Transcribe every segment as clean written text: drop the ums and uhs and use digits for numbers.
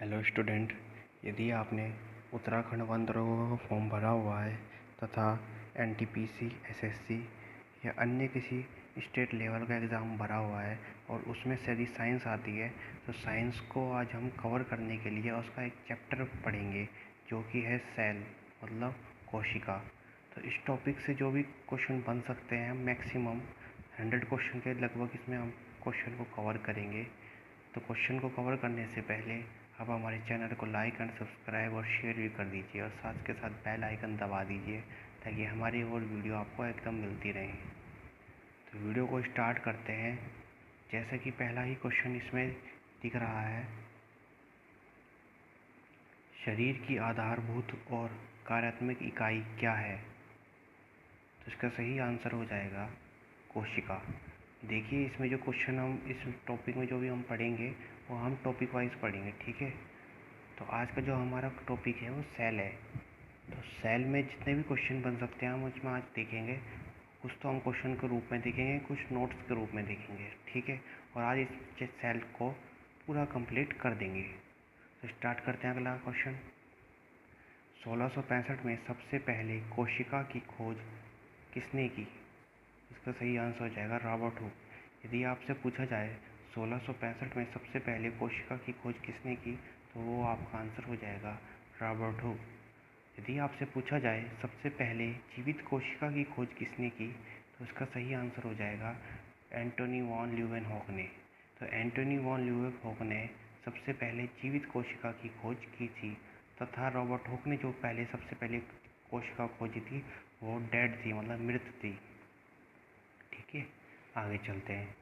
Hello student, यदि आपने Uttarakhand one दरोगा का फॉर्म भरा हुआ है तथा एनटीपीसी, एसएससी या अन्य किसी स्टेट लेवल का एग्ज़ाम भरा हुआ है और उसमें से यदि साइंस आती है तो साइंस को आज हम कवर करने के लिए उसका एक चैप्टर पढ़ेंगे जो कि है सेल मतलब कोशिका। तो इस टॉपिक से जो भी क्वेश्चन बन सकते हैं मैक्सिमम 100 क्वेश्चन के लगभग इसमें हम क्वेश्चन को कवर करेंगे। तो क्वेश्चन को कवर करने से पहले आप हमारे चैनल को लाइक एंड सब्सक्राइब और शेयर भी कर दीजिए और साथ के साथ बेल आइकन दबा दीजिए ताकि हमारी और वीडियो आपको एकदम मिलती रहे। तो वीडियो को स्टार्ट करते हैं। जैसे कि पहला ही क्वेश्चन इसमें दिख रहा है, शरीर की आधारभूत और कार्यात्मक इकाई क्या है? तो इसका सही आंसर हो जाएगा कोशिका। देखिए, इसमें जो क्वेश्चन हम इस टॉपिक में जो भी हम पढ़ेंगे वो हम टॉपिक वाइज पढ़ेंगे, ठीक है। तो आज का जो हमारा टॉपिक है वो सेल है। तो सेल में जितने भी क्वेश्चन बन सकते हैं हम उसमें आज देखेंगे। कुछ तो हम क्वेश्चन के रूप में देखेंगे, कुछ नोट्स के रूप में देखेंगे, ठीक है। और आज इस सेल को पूरा कंप्लीट कर देंगे। तो स्टार्ट करते हैं अगला क्वेश्चन। 1665 में सबसे पहले कोशिका की खोज किसने की? इसका सही आंसर हो जाएगा रॉबर्ट हुक। यदि आपसे पूछा जाए 1665 में सबसे पहले कोशिका की खोज किसने की तो वो आपका आंसर हो जाएगा रॉबर्ट हुक। यदि आपसे पूछा जाए सबसे पहले जीवित कोशिका की खोज किसने की तो इसका सही आंसर हो जाएगा एंटोनी वॉन ल्यूवेनहॉक ने। तो एंटोनी वॉन ल्यूवेनहॉक ने सबसे पहले जीवित कोशिका की खोज की थी तथा रॉबर्ट हुक ने जो सबसे पहले कोशिका खोजी थी वो डेड थी, मतलब मृत थी, ठीक है। आगे चलते हैं।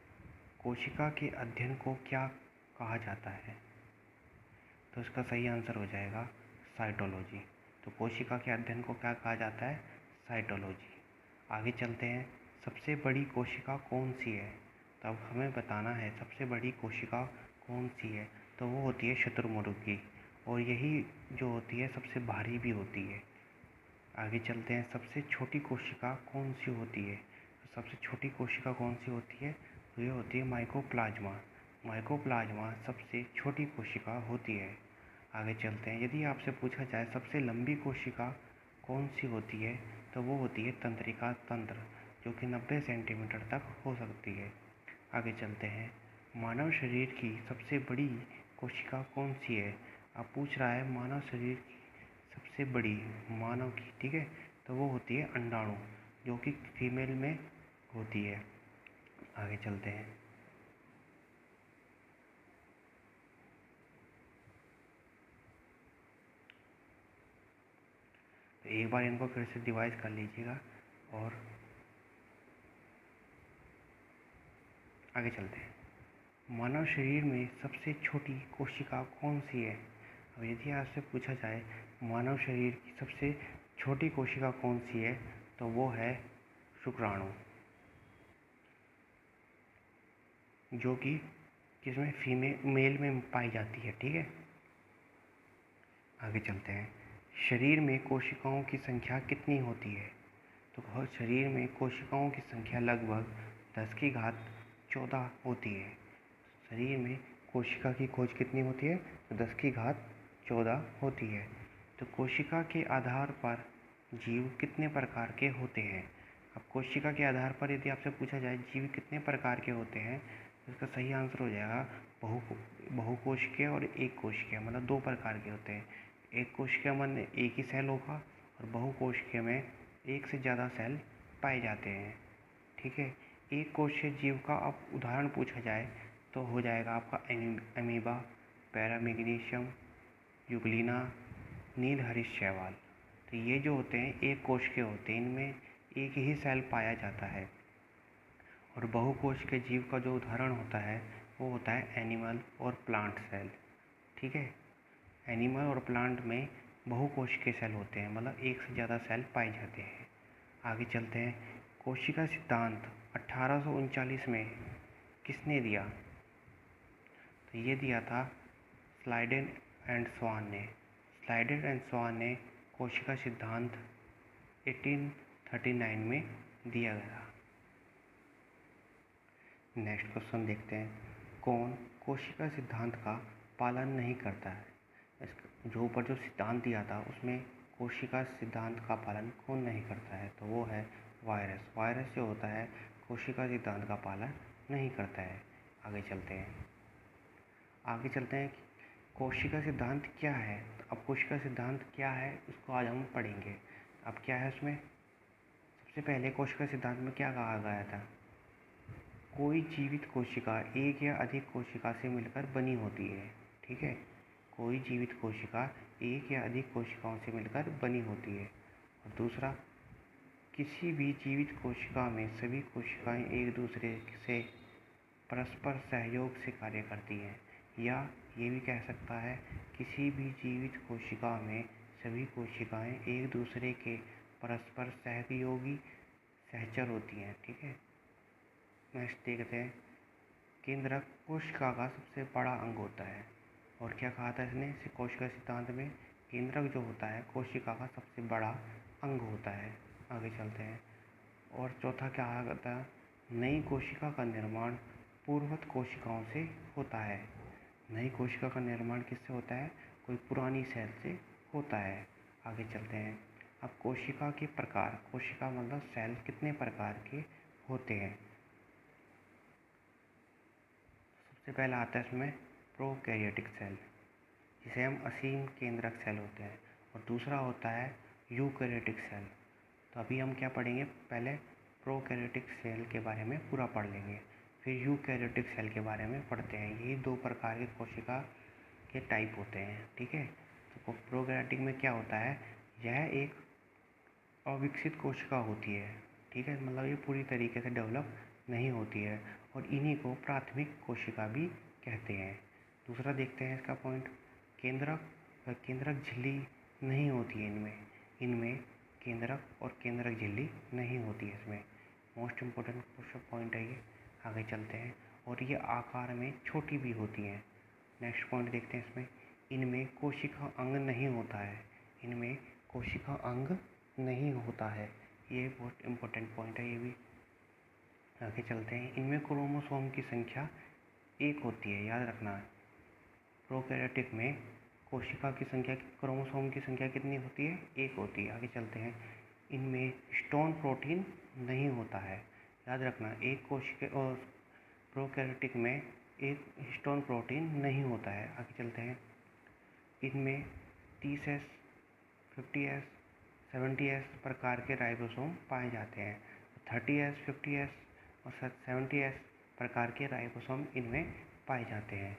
कोशिका के अध्ययन को क्या कहा जाता है? तो इसका सही आंसर हो जाएगा साइटोलॉजी। तो कोशिका के अध्ययन को क्या कहा जाता है? साइटोलॉजी। आगे चलते हैं। सबसे बड़ी कोशिका कौन सी है? तो अब हमें बताना है सबसे बड़ी कोशिका कौन सी है। तो वो होती है शुतुरमुर्ग, और यही जो होती है सबसे भारी भी होती है। आगे चलते हैं। सबसे छोटी कोशिका कौन सी होती है? तो सबसे छोटी कोशिका कौन सी होती है? तो ये होती है माइकोप्लाज्मा। माइकोप्लाज्मा सबसे छोटी कोशिका होती है। आगे चलते हैं। यदि आपसे पूछा जाए सबसे लंबी कोशिका कौन सी होती है तो वो होती है तंत्रिका तंत्र, जो कि 90 सेंटीमीटर तक हो सकती है। आगे चलते हैं। मानव शरीर की सबसे बड़ी कोशिका कौन सी है? अब पूछ रहा है मानव शरीर की सबसे बड़ी मानव की, ठीक है। तो वो होती है अंडाणु, जो कि फीमेल में होती है। आगे चलते हैं। तो एक बार इनको फिर से डिवाइड कर लीजिएगा और आगे चलते हैं। मानव शरीर में सबसे छोटी कोशिका कौन सी है? अब यदि आपसे पूछा जाए मानव शरीर की सबसे छोटी कोशिका कौन सी है तो वो है शुक्राणु, जो कि किसमें मेल में पाई जाती है, ठीक है। आगे चलते हैं। शरीर में कोशिकाओं की संख्या कितनी होती है? तो शरीर में कोशिकाओं की संख्या लगभग 10 की घात 14 होती है। शरीर में कोशिका की खोज कितनी होती है? तो 10 की घात 14 होती है। तो कोशिका के आधार पर जीव कितने प्रकार के होते हैं? अब कोशिका के आधार पर यदि आपसे पूछा जाए जीव कितने प्रकार के होते हैं तो इसका सही आंसर हो जाएगा बहुकोशिकीय और एक कोशिकीय, मतलब 2 प्रकार के होते हैं। एक कोशिकीय में एक ही सेल होगा और बहुकोशिकीय में एक से ज़्यादा सेल पाए जाते हैं, ठीक है। एक कोशिकीय जीव का अब उदाहरण पूछा जाए तो हो जाएगा आपका अमीबा, पैरामीग्नीशियम, यूग्लिना, नीलहरित शैवाल। तो ये जो होते हैं एक कोशिकीय होते हैं, इनमें एक ही सेल पाया जाता है। और बहुकोशिकीय जीव का जो उदाहरण होता है वो होता है एनिमल और प्लांट सेल, ठीक है। एनिमल और प्लांट में बहुकोशिकीय सेल होते हैं, मतलब एक से ज़्यादा सेल पाए जाते हैं। आगे चलते हैं। कोशिका सिद्धांत 1839 में किसने दिया? तो ये दिया था स्लाइडेन एंड स्वान ने। स्लाइडेन एंड स्वान ने कोशिका सिद्धांत 1839 में दिया गया। नेक्स्ट क्वेश्चन देखते हैं। कौन कोशिका सिद्धांत का पालन नहीं करता है? जो ऊपर जो सिद्धांत दिया था उसमें कोशिका सिद्धांत का पालन कौन नहीं करता है, तो वो है वायरस। वायरस जो होता है कोशिका सिद्धांत का पालन नहीं करता है। आगे चलते हैं कि कोशिका सिद्धांत क्या है। तो अब कोशिका सिद्धांत क्या है उसको आज हम पढ़ेंगे। अब क्या है उसमें, सबसे पहले कोशिका सिद्धांत में क्या कहा गया था, कोई जीवित कोशिका एक या अधिक कोशिका से मिलकर बनी होती है। ठीक है, कोई जीवित कोशिका एक या अधिक कोशिकाओं से मिलकर बनी होती है। और दूसरा, किसी भी जीवित कोशिका में सभी कोशिकाएं एक दूसरे से परस्पर सहयोग से कार्य करती हैं। या ये भी कह सकता है, किसी भी जीवित कोशिका में सभी कोशिकाएं एक दूसरे के परस्पर सहयोगी सहचर होती हैं। ठीक है, नेक्स्ट देखते हैं, केंद्रक कोशिका का सबसे बड़ा अंग होता है। और क्या कहा था इसने, कोशिका सिद्धांत में केंद्रक जो होता है कोशिका का सबसे बड़ा अंग होता है। आगे चलते हैं। और चौथा क्या आता है, नई कोशिका का निर्माण पूर्ववत कोशिकाओं से होता है। नई कोशिका का निर्माण किससे होता है, कोई पुरानी सेल से होता है। आगे चलते हैं। अब कोशिका के प्रकार, कोशिका मतलब सेल कितने प्रकार के होते हैं। सबसे पहला आता है इसमें प्रोकैरियोटिक सेल, जिसे हम असीम केंद्रक सेल होते हैं। और दूसरा होता है यूकैरियोटिक सेल। तो अभी हम क्या पढ़ेंगे, पहले प्रोकैरियोटिक सेल के बारे में पूरा पढ़ लेंगे, फिर यूकैरियोटिक सेल के बारे में पढ़ते हैं। यही दो प्रकार के कोशिका के टाइप होते हैं। ठीक है, तो प्रोकैरियोटिक में क्या होता है, यह एक अविकसित कोशिका होती है। ठीक है, मतलब ये पूरी तरीके से डेवलप नहीं होती है, और इन्हीं को प्राथमिक कोशिका भी कहते हैं। दूसरा देखते हैं इसका पॉइंट, केंद्रक व केंद्रक झिल्ली नहीं होती है इनमें केंद्रक और केंद्रक झिल्ली नहीं होती है इसमें। मोस्ट इम्पोर्टेंट पॉइंट है ये। आगे चलते हैं। और ये आकार में छोटी भी होती हैं। नेक्स्ट पॉइंट देखते हैं इसमें, इनमें कोशिका अंग नहीं होता है। इनमें कोशिका अंग नहीं होता है, ये बहुत इम्पोर्टेंट पॉइंट है ये भी। आगे चलते हैं। इनमें क्रोमोसोम की संख्या एक होती है, याद रखना। प्रोकैरियोटिक में कोशिका की संख्या, क्रोमोसोम की संख्या कितनी होती है, एक होती है। आगे चलते हैं। इनमें हिस्टोन प्रोटीन नहीं होता है, याद रखना। एक कोशिका और प्रोकैरियोटिक में एक हिस्टोन प्रोटीन नहीं होता है। आगे चलते हैं। इनमें 30S, 50S, 70S प्रकार के राइबोसोम पाए जाते हैं। 30S, 50S और 70S प्रकार के राइबोसोम इनमें पाए जाते हैं।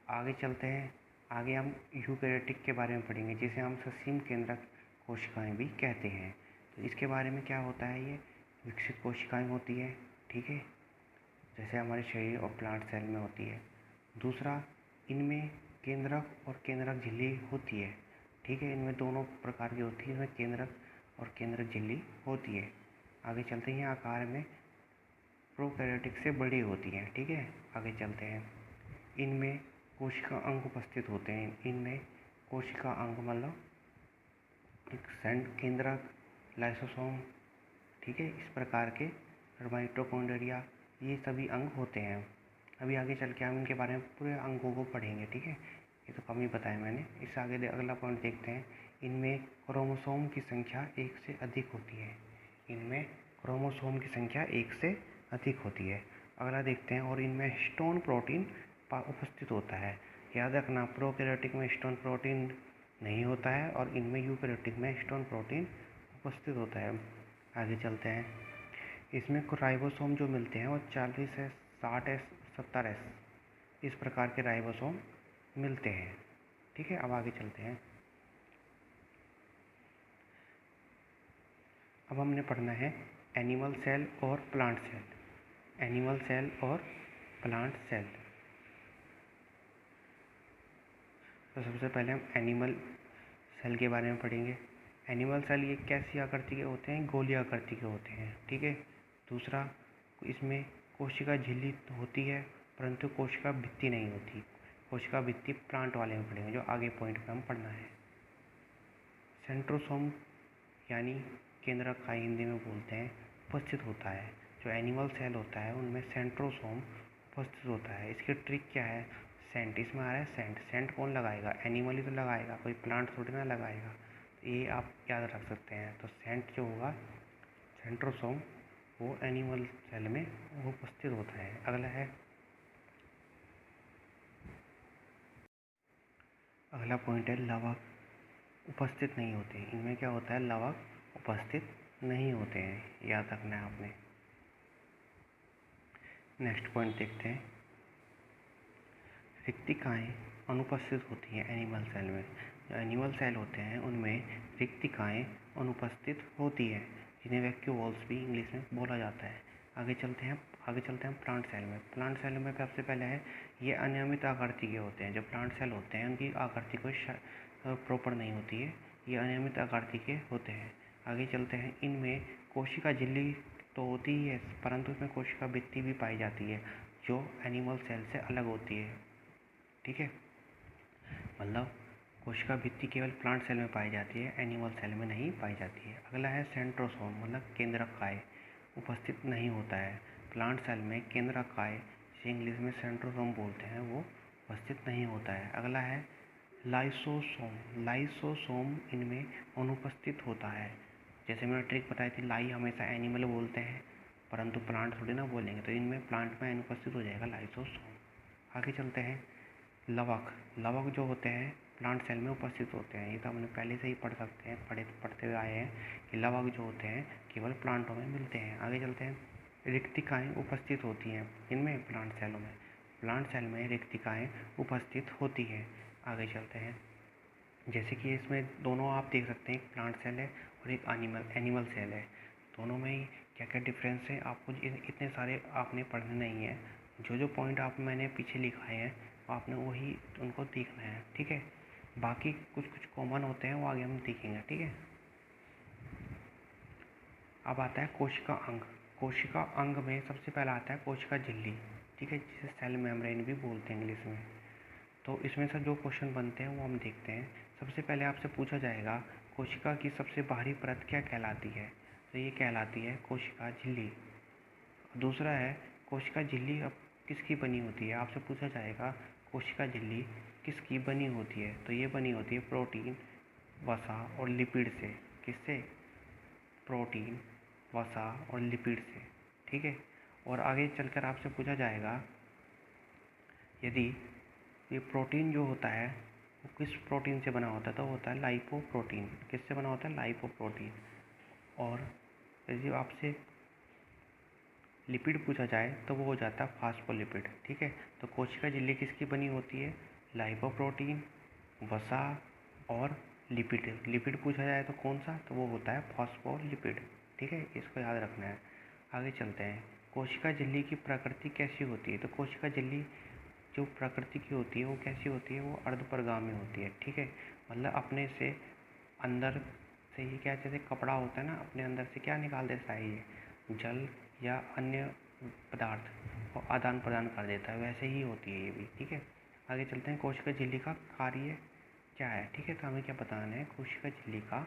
आगे चलते हैं। आगे हम यूकैरियोटिक के बारे में पढ़ेंगे, जिसे हम ससीम केंद्रक कोशिकाएं भी कहते हैं। तो इसके बारे में क्या होता है, ये विकसित कोशिकाएं होती है। ठीक है, जैसे हमारे शरीर और प्लांट सेल में होती है। दूसरा, इनमें केंद्रक और केंद्रक झिल्ली होती है। ठीक है, इनमें दोनों प्रकार की होती है, इसमें केंद्रक और केंद्रक झिल्ली होती है। आगे चलते हैं। आकार में प्रोकैरियोटिक से बड़ी होती हैं। ठीक है, आगे चलते हैं। इनमें कोशिका अंग उपस्थित होते हैं। इनमें कोशिका अंग मतलब केंद्रक, लाइसोसोम, ठीक है, इस प्रकार के माइटोकॉन्ड्रिया, ये सभी अंग होते हैं। अभी आगे चल के हम इनके बारे में पूरे अंगों को पढ़ेंगे। ठीक है, ये तो कम ही बताया मैंने। इस आगे अगला पॉइंट देखते हैं। इनमें क्रोमोसोम की संख्या एक से अधिक होती है। इनमें क्रोमोसोम की संख्या एक से अधिक होती है। अगला देखते हैं। और इनमें हिस्टोन प्रोटीन उपस्थित होता है। याद रखना, प्रोकैरियोटिक में हिस्टोन प्रोटीन नहीं होता है और इनमें यूकैरियोटिक में हिस्टोन प्रोटीन उपस्थित होता है। आगे चलते हैं। इसमें राइबोसोम जो मिलते हैं वो 40S, 60S, 70S इस प्रकार के राइबोसोम मिलते हैं। ठीक है, अब आगे चलते हैं। अब हमने पढ़ना है एनिमल सेल और प्लांट सेल। एनिमल सेल और प्लांट सेल। तो सबसे पहले हम एनिमल सेल के बारे में पढ़ेंगे। एनिमल सेल ये कैसी आकृति के होते हैं, गोली आकृति के होते हैं। ठीक है। दूसरा, इसमें कोशिका झिल्ली होती है परंतु कोशिका भित्ति नहीं होती। कोशिका भित्ति प्लांट वाले में पढ़ेंगे, जो आगे पॉइंट पे हम पढ़ना है। सेंट्रोसोम यानी केंद्रक का हिंदी में बोलते हैं, उपस्थित होता है। जो एनिमल सेल होता है उनमें सेंट्रोसोम उपस्थित होता है। इसकी ट्रिक क्या है, सेंट, इसमें आ रहा है सेंट। सेंट कौन लगाएगा? एनिमल ही तो लगाएगा, कोई प्लांट थोड़ी ना लगाएगा। तो ये आप याद रख सकते हैं। तो सेंट जो होगा सेंट्रोसोम, वो एनिमल सेल में वो उपस्थित होता है। अगला पॉइंट है लवक उपस्थित नहीं होते। इनमें क्या होता है? लवक उपस्थित नहीं होते हैं, याद रखना है आपने। नेक्स्ट पॉइंट देखते हैं। रिक्तिकाएँ अनुपस्थित होती हैं एनिमल सेल में। जो एनिमल सेल होते हैं उनमें रिक्तिकाएँ अनुपस्थित होती है, जिन्हें वैक्यूओल्स भी इंग्लिश में बोला जाता है। आगे चलते हैं प्लांट सेल में। प्लांट सेल में सबसे पहले है ये अनियमित आकृति के होते हैं। जो प्लांट सेल होते हैं उनकी आकृति कोई प्रॉपर नहीं होती है, ये अनियमित आकृति के होते हैं। आगे चलते हैं। इनमें कोशिका झिल्ली तो होती ही है, परंतु इसमें कोशिका भित्ति भी पाई जाती है, जो एनिमल सेल से अलग होती है। ठीक है, मतलब कोशिका भित्ति केवल प्लांट सेल में पाई जाती है, एनिमल सेल में नहीं पाई जाती है। अगला है सेंट्रोसोम, मतलब केंद्रक काय उपस्थित नहीं होता है। प्लांट सेल में केंद्रक काय, जिसे इंग्लिश में सेंट्रोसोम बोलते हैं, वो उपस्थित नहीं होता है। अगला है लाइसोसोम। लाइसोसोम इनमें अनुपस्थित होता है। जैसे मैंने ट्रिक बताई थी, लाई हमेशा एनिमल बोलते हैं, परंतु प्लांट थोड़ी ना बोलेंगे, तो इनमें प्लांट में अनुपस्थित हो जाएगा लाइसोसोम। आगे चलते हैं। लवक जो होते हैं प्लांट सेल में उपस्थित होते हैं। ये तो हमने पहले से ही पढ़ते हुए आए हैं कि लवक जो होते हैं केवल प्लांटों में मिलते हैं। आगे चलते हैं। रिक्तिकाएँ उपस्थित होती हैं इनमें, प्लांट सेल में रिक्तिकाएँ उपस्थित होती हैं। आगे चलते हैं। जैसे कि इसमें दोनों आप देख सकते हैं, एक प्लांट सेल है और एक एनिमल सेल है। दोनों में क्या क्या डिफरेंस है, आपको इतने सारे आपने पढ़ने नहीं है। जो पॉइंट मैंने पीछे लिखाए हैं आपने वही उनको देखना है। ठीक है, बाकी कुछ कॉमन होते हैं, वो आगे हम देखेंगे। ठीक है, अब आता है कोशिका अंग। कोशिका अंग में सबसे पहला आता है कोशिका झिल्ली। ठीक है, जिसे सेल मेम्ब्रेन भी बोलते हैं इंग्लिश में। तो इसमें से जो क्वेश्चन बनते हैं वो हम देखते हैं। सबसे पहले आपसे पूछा जाएगा कोशिका की सबसे बाहरी परत क्या कहलाती है? तो ये कहलाती है कोशिका झिल्ली। दूसरा है कोशिका झिल्ली अब किसकी बनी होती है? आपसे पूछा जाएगा कोशिका झिल्ली किसकी बनी होती है? तो ये बनी होती है प्रोटीन, वसा और लिपिड से। किससे? प्रोटीन, वसा और लिपिड से। ठीक है, और आगे चलकर आपसे पूछा जाएगा यदि ये प्रोटीन जो होता है वो किस प्रोटीन से बना होता है? तो होता है लाइपोप्रोटीन। किससे बना होता है? लाइपोप्रोटीन। और यदि आपसे लिपिड पूछा जाए तो वो हो जाता है फास्फोलिपिड। ठीक है, तो कोशिका झिल्ली किसकी बनी होती है? लाइपोप्रोटीन, वसा और लिपिड। लिपिड पूछा जाए तो कौन सा? तो वो होता है फॉस्फोलिपिड। ठीक है, इसको याद रखना है। आगे चलते हैं। कोशिका झिल्ली की प्रकृति कैसी होती है? तो कोशिका झिल्ली जो प्रकृति की होती है वो कैसी होती है? वो अर्धपरिगामी होती है। ठीक है, मतलब अपने से अंदर से ही क्या, जैसे कपड़ा होता है ना, अपने अंदर से क्या निकाल देता है, ये जल या अन्य पदार्थ को आदान प्रदान कर देता है, वैसे ही होती है ये भी। ठीक है, आगे चलते हैं। कोशिका झिल्ली का कार्य क्या है? ठीक है, तो हमें क्या बताना है, कोशिका झिल्ली का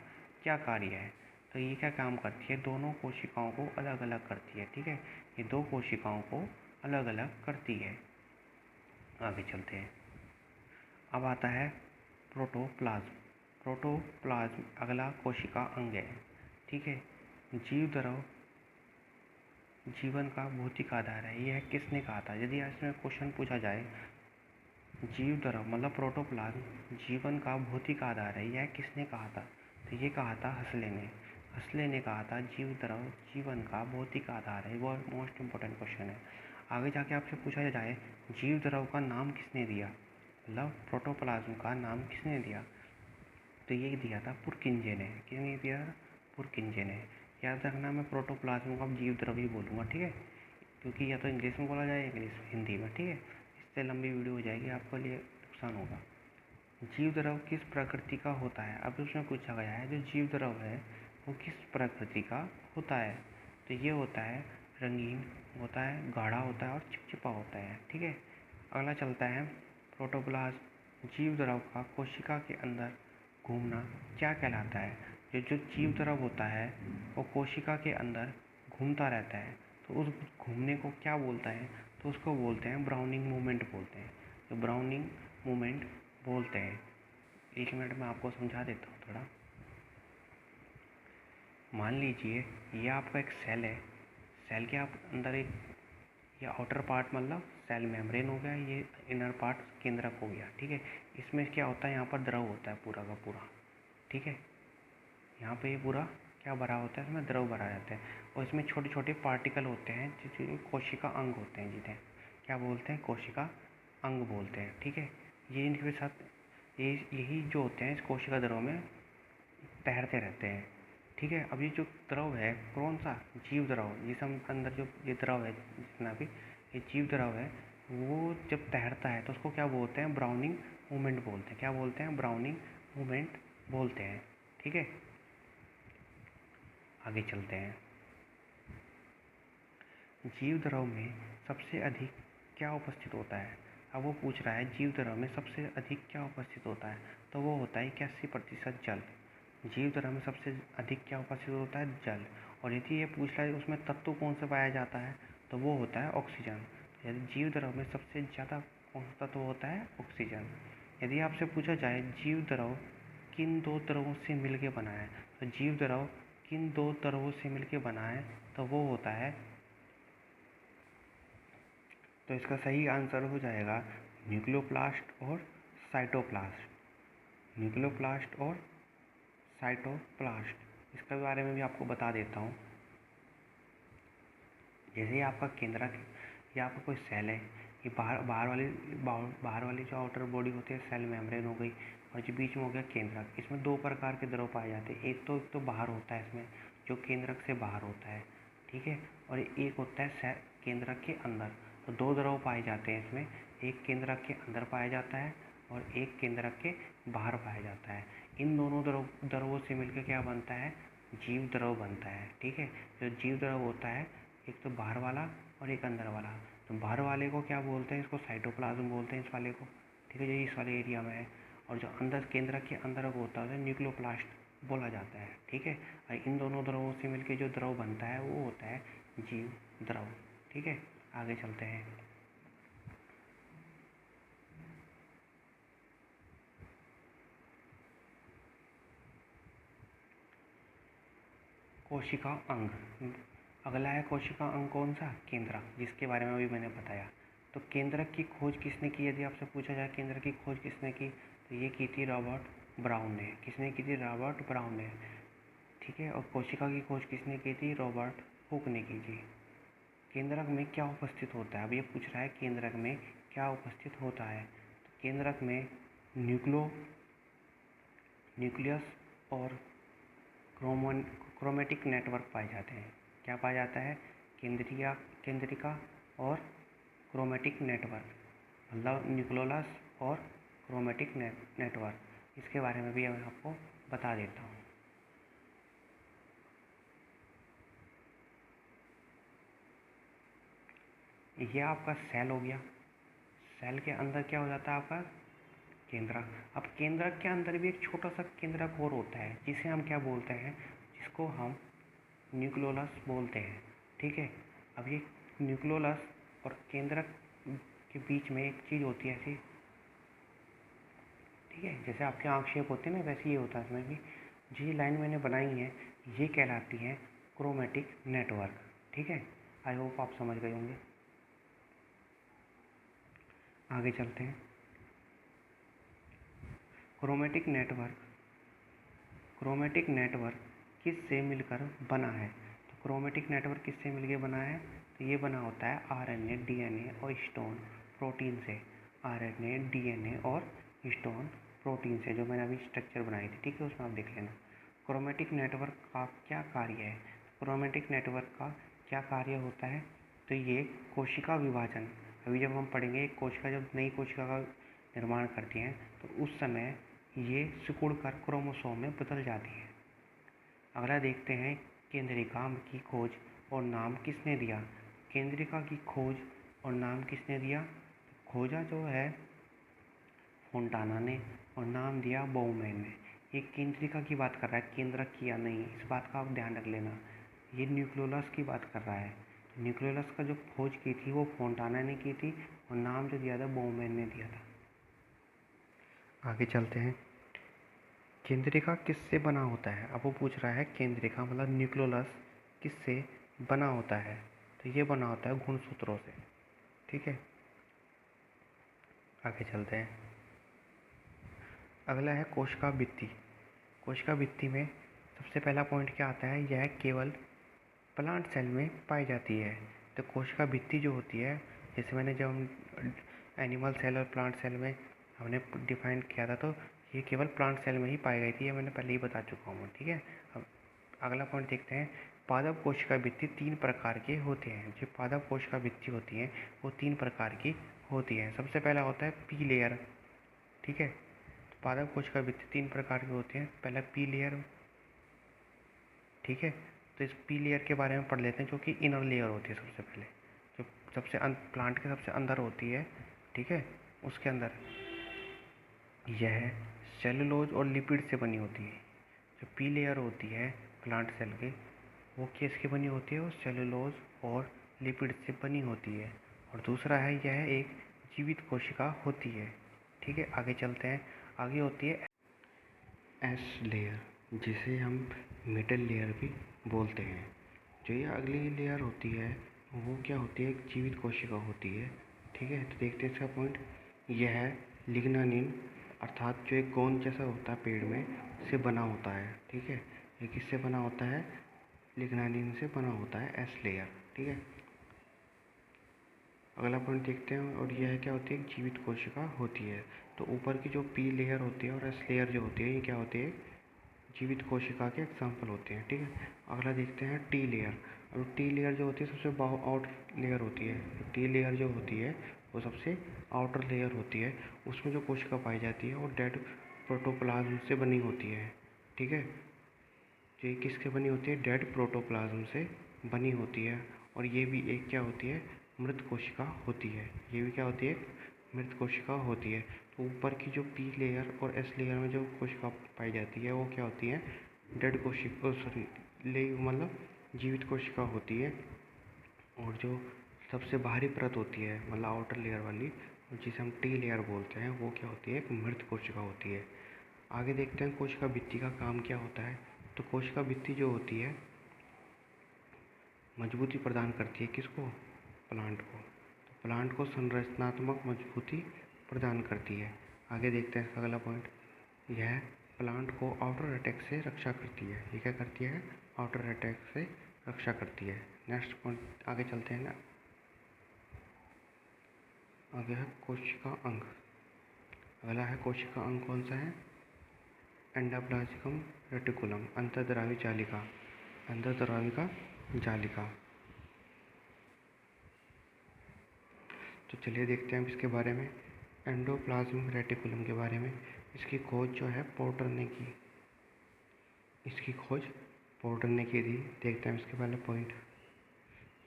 क्या कार्य है? तो ये क्या काम करती है? दोनों कोशिकाओं को अलग अलग करती है। ठीक है, ये दो कोशिकाओं को अलग अलग करती है। आगे चलते हैं। अब आता है प्रोटोप्लाज्म। प्रोटोप्लाज्म अगला कोशिका अंग है। ठीक है, जीव द्रव जीवन का भौतिक आधार है, यह किसने कहा था? यदि इसमें क्वेश्चन पूछा जाए जीव द्रव मतलब प्रोटोप्लाज्म जीवन का भौतिक आधार है, यह किसने कहा था? तो ये कहा था हसले ने। हसले ने कहा था जीव द्रव जीवन का भौतिक आधार है। वो मोस्ट इम्पोर्टेंट क्वेश्चन है। आगे जाके आपसे पूछा जाए जीव द्रव का नाम किसने दिया, मतलब प्रोटोप्लाज्म का नाम किसने दिया? तो ये दिया था पुरकिंजे ने। किसने दिया? पुरकिंजे ने। याद रखना, मैं प्रोटोप्लाज्म को अब जीव द्रव ही बोलूँगा। ठीक है, क्योंकि या तो इंग्लिश में बोला जाए इंग्लिश हिंदी में। ठीक है, इससे लंबी वीडियो हो जाएगी, आपके लिए नुकसान होगा। जीव द्रव किस प्रकृति का होता है? अब उसमें पूछा गया है जो जीव द्रव है वो किस प्रकृति का होता है? तो ये होता है रंगीन होता है, गाढ़ा होता है और चिपचिपा होता है। ठीक है, अगला चलता है प्रोटोप्लाज्म जीव द्रव का कोशिका के अंदर घूमना क्या कहलाता है? जो जीव द्रव होता है वो कोशिका के अंदर घूमता रहता है, तो उस घूमने को क्या बोलता है? तो उसको बोलते हैं ब्राउनिंग मूवमेंट बोलते हैं। तो ब्राउनिंग मूवमेंट बोलते हैं। 1 मिनट में आपको समझा देता हूँ थोड़ा। मान लीजिए ये आपका एक सेल है, सेल के आप अंदर एक, ये आउटर पार्ट मतलब सेल मेम्ब्रेन हो गया, ये इनर पार्ट केंद्रक हो गया, ठीक है। इसमें क्या होता है, यहाँ पर द्रव होता है पूरा का पूरा, ठीक है। यहाँ पे ये पूरा क्या भरा होता है, इसमें द्रव भरा जाता है और इसमें छोटे छोटे पार्टिकल होते हैं जिसे कोशिका अंग होते हैं, जिन्हें क्या बोलते हैं, कोशिका अंग बोलते हैं, ठीक है। ये इनके साथ यही जो होते हैं इस कोशिका द्रव में तैरते रहते हैं, ठीक है। अब ये जो द्रव है कौन सा, जीव द्रव, जिस हम अंदर जो ये द्रव है जितना भी ये जीव द्रव है, वो जब तैरता है तो उसको क्या बोलते हैं, ब्राउनिंग मूवमेंट बोलते हैं। क्या बोलते हैं, ब्राउनिंग मूवमेंट बोलते हैं, ठीक है। आगे चलते हैं। जीव द्रव में सबसे अधिक क्या उपस्थित होता है। अब वो पूछ रहा है जीव द्रव में सबसे अधिक क्या उपस्थित होता है, तो वो होता है 81% जल। जीव द्रव में सबसे अधिक क्या उपस्थित होता है, जल। और यदि ये पूछ रहा है उसमें तत्व कौन सा पाया जाता है, तो वो होता है ऑक्सीजन। यदि जीव द्रव में सबसे ज़्यादा कौन सा तत्व होता है, ऑक्सीजन। यदि आपसे पूछा जाए जीव द्रव किन 2 द्रवों से मिलकर बना है, तो जीव द्रव किन 2 द्रवों से मिलकर बना है, तो वो होता है, तो इसका सही आंसर हो जाएगा न्यूक्लियोप्लास्ट और साइटोप्लास्ट। न्यूक्लियोप्लास्ट और साइटोप्लास्ट, इसके बारे में भी आपको बता देता हूँ। जैसे ही आपका केंद्रक या आपका कोई सेल है, ये बाहर वाली जो आउटर बॉडी होती है सेल मेम्ब्रेन हो गई, और जो बीच में हो गया केंद्रक। इसमें 2 प्रकार के द्रव पाए जाते हैं। एक तो बाहर होता है इसमें, जो केंद्रक से बाहर होता है, ठीक है। और एक होता है केंद्रक के अंदर। तो 2 द्रव पाए जाते हैं इसमें, एक केंद्रक के अंदर पाया जाता है और एक केंद्रक के बाहर पाया जाता है। इन दोनों द्रवों से मिलकर क्या बनता है, जीव द्रव बनता है, ठीक है। जो जीव द्रव होता है, एक तो बाहर वाला और एक अंदर वाला। तो बाहर वाले को क्या बोलते हैं, इसको साइटोप्लाज्म बोलते हैं इस वाले को, ठीक है, जो इस वाले एरिया में है। और जो अंदर केंद्रक के अंदर होता है न्यूक्लियोप्लास्ट बोला जाता है, ठीक है। और इन दोनों द्रवों से मिलकर जो द्रव बनता है वो होता है जीव द्रव, ठीक है। आगे चलते हैं। कोशिका अंग, अगला है कोशिका अंग कौन सा, केंद्रक, जिसके बारे में अभी मैंने बताया। तो केंद्रक की खोज किसने की, यदि आपसे पूछा जाए केंद्रक की खोज किसने की, तो ये की थी रॉबर्ट ब्राउन ने। किसने की थी, रॉबर्ट ब्राउन ने, ठीक है। और कोशिका की खोज किसने की थी, रॉबर्ट हुक ने की थी। केंद्रक में क्या उपस्थित होता है, अब ये पूछ रहा है केंद्रक में क्या उपस्थित होता है। तो केंद्रक में न्यूक्लियस और क्रोमेटिक नेटवर्क पाए जाते हैं। क्या पाया जाता है, केंद्रिका और क्रोमेटिक नेटवर्क, मतलब न्यूक्लियोलस और क्रोमेटिक नेटवर्क। इसके बारे में भी मैं आपको बता देता हूँ। यह आपका सेल हो गया। सेल के अंदर क्या हो जाता है आपका, केंद्रक। अब केंद्रक के अंदर भी एक छोटा सा केंद्रक और होता है, जिसे हम क्या बोलते हैं, जिसको हम न्यूक्लियोलस बोलते हैं, ठीक है। अब ये न्यूक्लियोलस और केंद्रक के बीच में एक चीज़ होती है ऐसी, ठीक है, जैसे आपके आँख शेप होते हैं ना, वैसे ये होता है इसमें भी। जी लाइन मैंने बनाई है, ये कहलाती है क्रोमेटिक नेटवर्क, ठीक है। आई होप आप समझ गए होंगे। आगे चलते हैं। क्रोमेटिक नेटवर्क किससे मिलकर बना है, तो क्रोमेटिक नेटवर्क किससे मिलकर बना है, तो ये बना होता है आरएनए, डीएनए और हिस्टोन प्रोटीन से। आरएनए, डीएनए और हिस्टोन प्रोटीन से, जो मैंने अभी स्ट्रक्चर बनाई थी, ठीक है, उसमें आप देख लेना। क्रोमेटिक नेटवर्क का क्या कार्य है, क्रोमेटिक नेटवर्क का क्या कार्य होता है, तो ये कोशिका विभाजन, अभी जब हम पढ़ेंगे कोशिका जब नई कोशिका का निर्माण करती हैं तो उस समय ये सिकुड़कर क्रोमोसोम में बदल जाती है। अगला देखते हैं, केंद्रिका की खोज और नाम किसने दिया। केंद्रिका की खोज और नाम किसने दिया, खोजा जो है फोंटाना ने और नाम दिया बाउमैन ने। ये केंद्रिका की बात कर रहा है, केंद्रक की या नहीं, इस बात का आप ध्यान रख लेना। ये न्यूक्लियोलस की बात कर रहा है। न्यूक्लियोलस का जो खोज की थी वो फोंटाना ने की थी और नाम जो दिया था बाउमैन ने दिया था। आगे चलते हैं। केंद्रिका किससे बना होता है? अब वो पूछ रहा है केंद्रिका मतलब न्यूक्लियोलस किससे बना होता है? तो ये बना होता है गुणसूत्रों से। ठीक है, आगे चलते हैं। अगला है कोशिका भित्ति। कोशिका भित्ति में सबसे पहला पॉइंट क्या आता है? यह केवल प्लांट सेल में पाई जाती है। तो कोशिका भित्ति जो होती है, जैसे मैंने जब हम एनिमल सेल और प्लांट सेल में हमने डिफाइन किया था, तो ये केवल प्लांट सेल में ही पाई गई थी, ये मैंने पहले ही बता चुका हूँ। ठीक है, अब अगला पॉइंट देखते हैं। पादप कोशिका भित्ति 3 प्रकार के होते हैं। जो पादप कोशिका भित्ति होती हैं वो 3 प्रकार की होती हैं। सबसे पहला होता है पी लेयर। ठीक है, तो पादप कोशिका भित्ति 3 प्रकार की होती हैं। पहला पी लेयर। ठीक है, तो इस पी लेयर के बारे में पढ़ लेते हैं, जो कि इनर लेयर होती है। सबसे पहले जो सबसे प्लांट के सबसे अंदर होती है, ठीक है, उसके अंदर यह सेलुलोज और लिपिड से बनी होती है। जो पी लेयर होती है प्लांट सेल की, वो किसकी बनी होती है? वो सेलुलोज और लिपिड से बनी होती है। और दूसरा है, यह एक जीवित कोशिका होती है। ठीक है, आगे चलते हैं। आगे होती है एस लेयर, जिसे हम मिडल लेयर भी बोलते हैं। जो ये अगली लेयर होती है वो क्या होती है? एक जीवित कोशिका होती है। ठीक है, तो देखते हैं इसका पॉइंट। यह है लिग्नानिन, अर्थात जो एक गोंद जैसा होता है पेड़ में, से बना होता है। ठीक है, ये किससे बना होता है? लिग्नानिन से बना होता है एस लेयर। ठीक है, अगला पॉइंट देखते हैं। और यह क्या होती है? एक जीवित कोशिका होती है। तो ऊपर की जो पी लेयर होती है और एस लेयर जो होती है, ये क्या होती है? जीवित कोशिका के एग्जाम्पल होते हैं। ठीक है, अगला देखते हैं टी लेयर। अब टी लेयर जो होती है सबसे आउटर लेयर होती है। टी लेयर जो होती है वो सबसे आउटर लेयर होती है। उसमें जो कोशिका पाई जाती है वो डेड प्रोटोप्लाज्म से बनी होती है। ठीक है, जो ये किससे बनी होती है? डेड प्रोटोप्लाज्म से बनी होती है। और ये भी एक क्या होती है? मृत कोशिका होती है। ये भी क्या होती है? मृत कोशिका होती है। तो ऊपर की जो पी लेयर और एस लेयर में जो कोशिका पाई जाती है वो क्या होती है? डेड कोशिका, सॉरी, मतलब जीवित कोशिका होती है। और जो सबसे बाहरी परत होती है मतलब आउटर लेयर वाली, जिसे हम टी लेयर बोलते हैं, वो क्या होती है? एक मृत कोशिका होती है। आगे देखते हैं कोशिका भित्ति का काम क्या होता है। तो कोशिका भित्ति जो होती है मजबूती प्रदान करती है। किसको? प्लांट को। तो प्लांट को संरचनात्मक मजबूती प्रदान करती है। आगे देखते हैं इसका अगला पॉइंट। यह प्लांट को आउटर अटैक से रक्षा करती है। ये क्या करती है? आउटर अटैक से रक्षा करती है। नेक्स्ट पॉइंट आगे चलते हैं ना। आगे है कोशिका अंग। अगला है कोशिका अंग कौन सा है? Endoplasmic reticulum, अंतर्द्रावी जालिका। अंतर्द्रावी का जालिका। तो चलिए देखते हैं अब इसके बारे में, एंडोप्लाज्मिक रेटिकुलम के बारे में। इसकी खोज जो है पोर्टर ने की। इसकी खोज पोर्टर ने की थी। देखते हैं इसके पहले पॉइंट।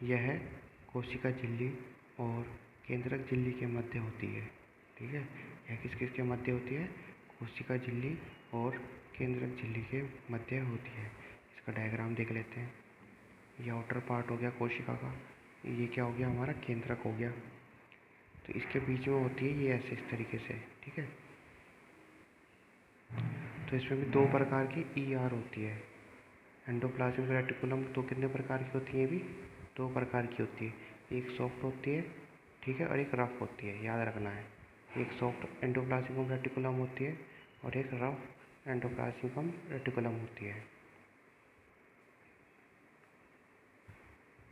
यह कोशिका झिल्ली और केंद्रक झिल्ली के मध्य होती है। ठीक है, यह किस किस के मध्य होती है? कोशिका झिल्ली और केंद्रक झिल्ली के मध्य होती है। इसका डायग्राम देख लेते हैं। ये आउटर पार्ट हो गया कोशिका का, ये क्या हो गया? हमारा केंद्रक हो गया। तो इसके बीच में होती है ये ऐसे इस तरीके से। ठीक है, तो इसमें भी 2 प्रकार की ER होती है। एंडोप्लाज्मिक रेटिकुलम तो कितने प्रकार की होती है? भी 2 प्रकार की होती है। एक सॉफ्ट होती है, ठीक है, और एक रफ होती है, याद रखना है। एक सॉफ्ट एंडोप्लाज्मिक रेटिकुलम होती है और एक रफ एंडोप्लाज्मिक रेटिकुलम होती है।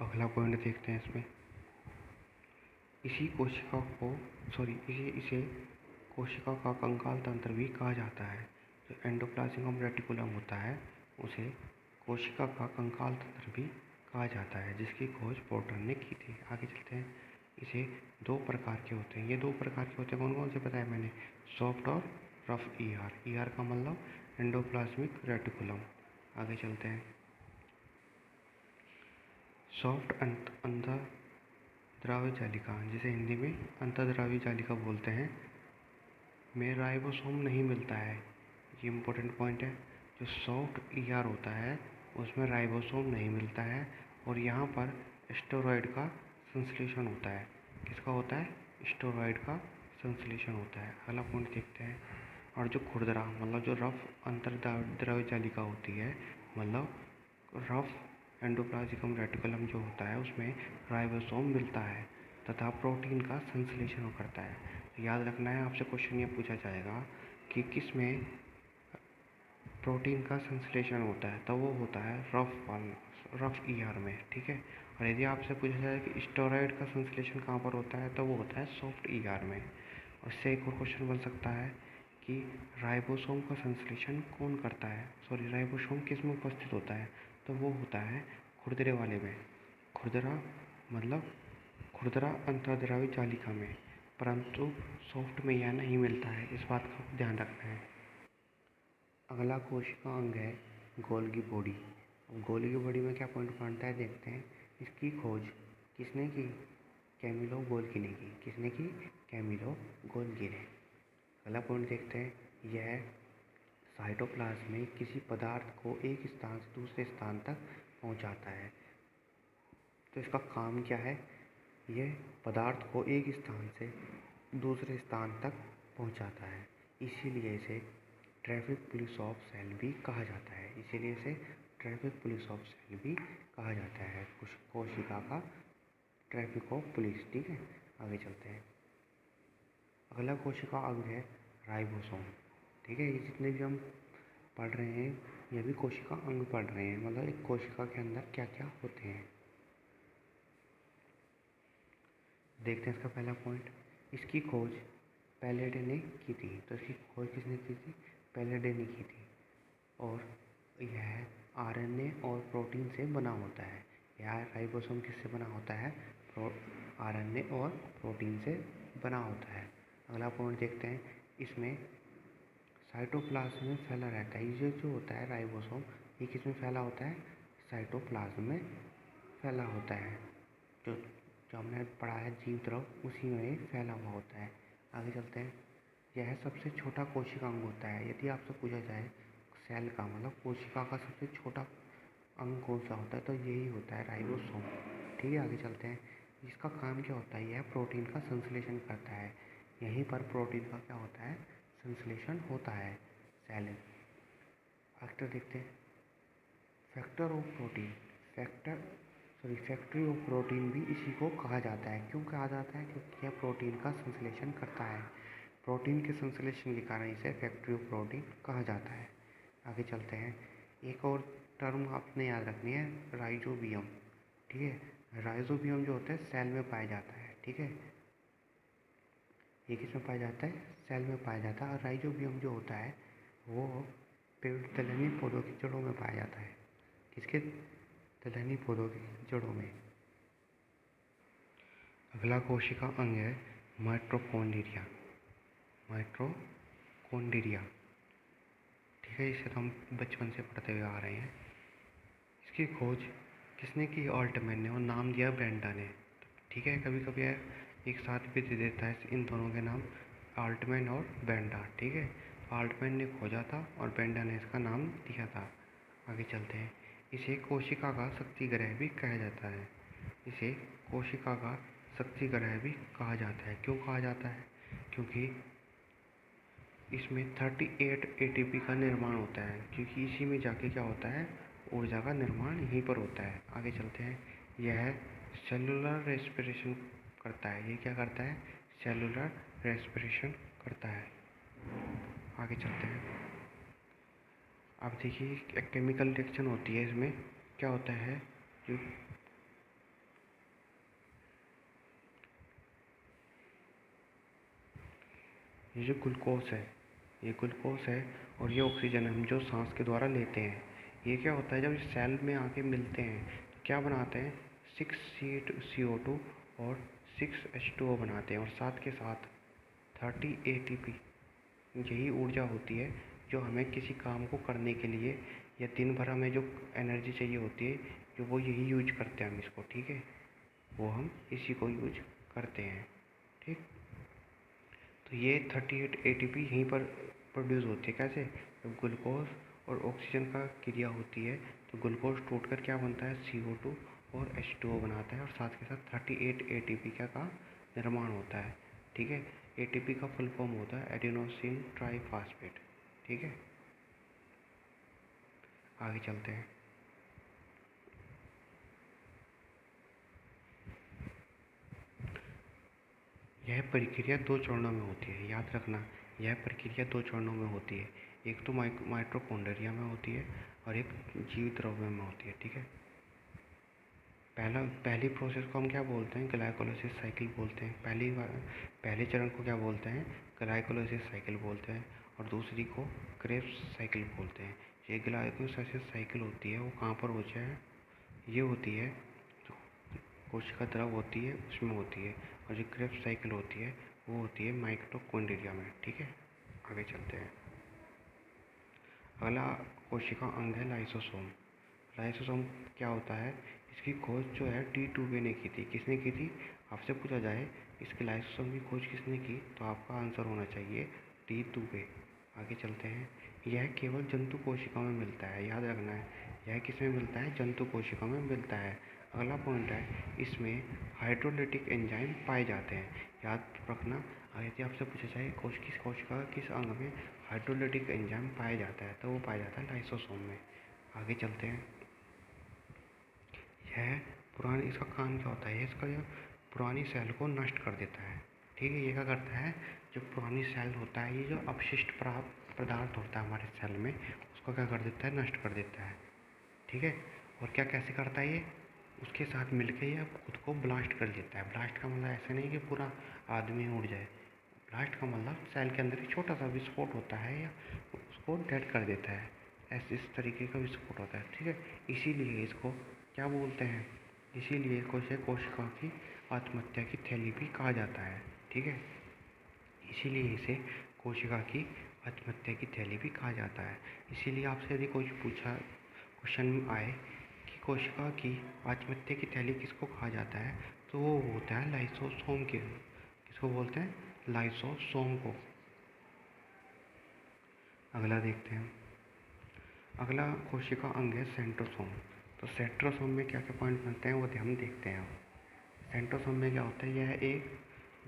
अगला पॉइंट देखते हैं इसमें। इसी कोशिका को इसे कोशिका का कंकाल तंत्र भी कहा जाता है। जो एंडोप्लाज्मिक रेटिकुलम होता है उसे कोशिका का कंकाल तंत्र भी कहा जाता है, जिसकी खोज पोर्टर ने की थी। आगे चलते हैं। इसे 2 प्रकार के होते हैं। ये 2 प्रकार के होते हैं, कौन कौन से बताया मैंने? सॉफ्ट और रफ ER। ER का मतलब एंडोप्लाज्मिक रेटिकुलम। आगे चलते हैं। सॉफ्ट अंतर्द्रावी जालिका, जिसे हिंदी में अंतर्द्रावी जालिका बोलते हैं, में राइबोसोम नहीं मिलता है। ये इम्पोर्टेंट पॉइंट है। जो सॉफ्ट ER होता है उसमें राइबोसोम नहीं मिलता है और यहाँ पर स्टेरॉयड का संश्लेषण होता है। किसका होता है? स्टेरॉयड का संश्लेषण होता है। अगला पॉइंट देखते हैं। और जो खुरदरा मतलब जो रफ अंतर्द्रव्य जालिका होती है, मतलब रफ एंडोप्लाज्मिक रेटिकुलम जो होता है उसमें राइबोसोम मिलता है तथा प्रोटीन का संश्लेषण करता है। तो याद रखना है, आपसे क्वेश्चन ये पूछा जाएगा कि किस में प्रोटीन का संश्लेषण होता है, तो वो होता है रफ ईआर में, ठीक है। और यदि आपसे पूछा जाए कि स्टेरॉइड का संश्लेषण कहाँ पर होता है, तो वो होता है सॉफ्ट ईआर में। और इससे एक और क्वेश्चन बन सकता है कि राइबोसोम का संश्लेषण कौन करता है, राइबोसोम किस में उपस्थित होता है, तो वो होता है खुरदरे वाले में। खुरदरा मतलब खुरदरा अंतर्द्रव्य जालिका में, परंतु सॉफ्ट में यह नहीं मिलता है, इस बात का ध्यान रखना है। अगला कोशिका अंग है गोल्गी बॉडी। अब गोल्गी बॉडी में क्या पॉइंट पॉइंट है देखते हैं। इसकी खोज किसने की? कैमिलो गोल्गी ने की। किसने की? कैमिलो गोल्गी ने। अगला पॉइंट देखते हैं, यह साइटोप्लाज्म में किसी पदार्थ को एक स्थान से दूसरे स्थान तक पहुंचाता है। तो इसका काम क्या है? यह पदार्थ को एक स्थान से दूसरे स्थान तक पहुंचाता है, इसीलिए इसे ट्रैफिक पुलिस ऑफ सेल भी कहा जाता है। इसीलिए इसे ट्रैफिक पुलिस ऑफ सेल भी कहा जाता है, कोशिका का ट्रैफिक ऑफ पुलिस, ठीक है। आगे चलते हैं। अगला कोशिका अंग है राइबोसोम, ठीक है। ये जितने भी हम पढ़ रहे हैं ये भी कोशिका अंग पढ़ रहे हैं, मतलब एक कोशिका के अंदर क्या क्या होते हैं। देखते हैं इसका पहला पॉइंट। इसकी खोज पैलेडे ने की थी। तो इसकी खोज किसने की थी? पैलेडे ने की थी। और यह आरएनए और प्रोटीन से बना होता है। यह राइबोसोम किससे बना होता है? आरएनए और प्रोटीन से बना होता है। अगला पॉइंट देखते हैं। इसमें साइटोप्लाज्म में फैला रहता है। ये जो होता है राइबोसोम, ये किसमें फैला होता है? साइटोप्लाज्म में फैला होता है। जो जो हमने पढ़ा है जीव द्रव, उसी में ये फैला हुआ होता है। आगे चलते हैं। यह सबसे छोटा कोशिका अंग होता है। यदि आपसे पूछा जाए सेल का मतलब कोशिका का सबसे छोटा अंग कौन सा होता है, तो यही होता है राइबोसोम, ठीक है। आगे चलते हैं। इसका काम क्या होता है? यह प्रोटीन का संश्लेषण करता है। यहीं पर प्रोटीन का क्या होता है? संश्लेषण होता है। सेल फैक्टर देखते हैं। Factor of protein factory of protein भी इसी को कहा जाता है। क्यों कहा जाता है? क्योंकि यह प्रोटीन का संश्लेषण करता है। प्रोटीन के संश्लेषण के कारण इसे फैक्ट्री ऑफ प्रोटीन कहा जाता है। आगे चलते हैं। एक और टर्म आपने याद रखनी है, राइजोबियम, ठीक है। राइजोबियम जो होता है सेल में पाया जाता है, ठीक है। ये किस में पाया जाता है? सेल में पाया जाता है। और राइजोबियम जो होता है वो पेड़ तलहनी पौधों की जड़ों में पाया जाता है। किसके? तलहनी पौधों की जड़ों में। अगला कोशिका अंग है माइटोकॉन्ड्रिया। माइटोकॉन्ड्रिया, ठीक है। इसे तो हम बचपन से पढ़ते हुए आ रहे हैं। इसकी खोज किसने की? ऑल्टमैन ने। और नाम दिया ब्रेंडा ने, ठीक है। कभी कभी एक साथ भी दे देता है इन दोनों के नाम, ऑल्टमैन और ब्रेंडा, ठीक है। ऑल्टमैन ने खोजा था और ब्रेंडा ने इसका नाम दिया था। आगे चलते हैं। इसे कोशिका का शक्ति ग्रह भी कहा जाता है। इसे कोशिका का शक्ति ग्रह भी कहा जाता है। क्यों कहा जाता है? क्योंकि इसमें 38 एटीपी का निर्माण होता है, क्योंकि इसी में जाके क्या होता है? ऊर्जा का निर्माण यहीं पर होता है। आगे चलते हैं। यह सेलुलर रेस्पिरेशन करता है। ये क्या करता है? सेलुलर रेस्पिरेशन करता है। आगे चलते हैं। अब देखिए एक केमिकल रिएक्शन होती है, इसमें क्या होता है? जो ये जो ग्लूकोज है, ये ग्लूकोज है और ये ऑक्सीजन हम जो सांस के द्वारा लेते हैं, ये क्या होता है? जब इस सेल में आके मिलते हैं तो क्या बनाते हैं? 6CO2 और 6H2O बनाते हैं। और साथ के साथ 30 ATP, यही ऊर्जा होती है जो हमें किसी काम को करने के लिए या दिन भर हमें जो एनर्जी चाहिए होती है, जो वो यही यूज करते हैं हम इसको, ठीक है। वो हम इसी को यूज करते हैं, ठीक। तो ये 38 ATP यहीं पर प्रोड्यूस होती है। कैसे? जब ग्लूकोज और ऑक्सीजन का क्रिया होती है तो ग्लूकोज टूटकर क्या बनता है? CO2 और H2O बनाता है। और साथ के साथ 38 ATP का निर्माण होता है, ठीक है। एटीपी का फुल फॉर्म होता है एडिनोसिन ट्राइफॉस्फेट। ठीक है, आगे चलते हैं। यह प्रक्रिया 2 चरणों में होती है, याद रखना। यह प्रक्रिया 2 चरणों में होती है, एक तो माइटोकॉन्ड्रिया में होती है और एक जीवित द्रव्य में होती है। ठीक है, पहली प्रोसेस को हम क्या बोलते हैं? ग्लाइकोलाइसिस साइकिल बोलते हैं। पहले चरण को क्या बोलते हैं? ग्लाइकोलाइसिस साइकिल बोलते हैं। और दूसरी को क्रेब्स साइकिल बोलते हैं। ये ग्लाइकोलाइसिस साइकिल होती है वो कहाँ पर होती है? ये होती है जो कोशिका द्रव होती है उसमें होती है, और जो क्रेब्स साइकिल होती है वो होती है माइटोकॉन्ड्रिया में। ठीक है, आगे चलते हैं। अगला कोशिका अंग है लाइसोसोम। लाइसोसोम क्या होता है? इसकी खोज जो है टी टूबे ने की थी। किसने की थी? आपसे पूछा जाए इसके लाइसोसोम की खोज किसने की, तो आपका आंसर होना चाहिए टी टूबे। आगे चलते हैं। यह केवल जंतु कोशिका में मिलता है, याद रखना है। यह किसमें मिलता है? जंतु कोशिका में मिलता है। अगला पॉइंट है, इसमें हाइड्रोलिटिक एंजाइम पाए जाते हैं, याद रखना। यदि आपसे पूछा जाए किस कोशिका किस अंग में हाइड्रोलिटिक एंजाइम पाया जाता है, तो वो पाया जाता है लाइसोसोम में। आगे चलते हैं। इसका काम क्या होता है? इसका यह पुरानी सेल को नष्ट कर देता है। ठीक है, ये क्या करता है? जो पुरानी सेल होता है, ये जो अपशिष्ट प्राप्त पदार्थ होता है हमारे सेल में, उसको क्या कर देता है? नष्ट कर देता है। ठीक है, और क्या कैसे करता है ये? उसके साथ मिलकर ये खुद को ब्लास्ट कर देता है। ब्लास्ट का मतलब ऐसा नहीं कि पूरा आदमी उड़ जाए। ब्लास्ट का मतलब सेल के अंदर एक छोटा सा विस्फोट होता है या उसको डेड कर देता है, ऐसे इस तरीके का विस्फोट होता है। ठीक है, इसीलिए इसको क्या बोलते हैं? इसीलिए कोशिका की आत्महत्या की थैली भी कहा जाता है। ठीक है, इसीलिए इसे कोशिका की आत्महत्या की थैली भी कहा जाता है। इसीलिए आपसे यदि कोई क्वेश्चन आए कि कोशिका की आत्महत्या की थैली किसको कहा जाता है, तो वो होता है लाइसोसोम के। किसको बोलते हैं? लाइसोसोम को। अगला देखते हैं। अगला कोशिका अंग है सेंट्रोसोम। तो सेंट्रोसोम में क्या क्या पॉइंट बनते हैं वो हम देखते हैं। सेंट्रोसोम में क्या होता है? यह एक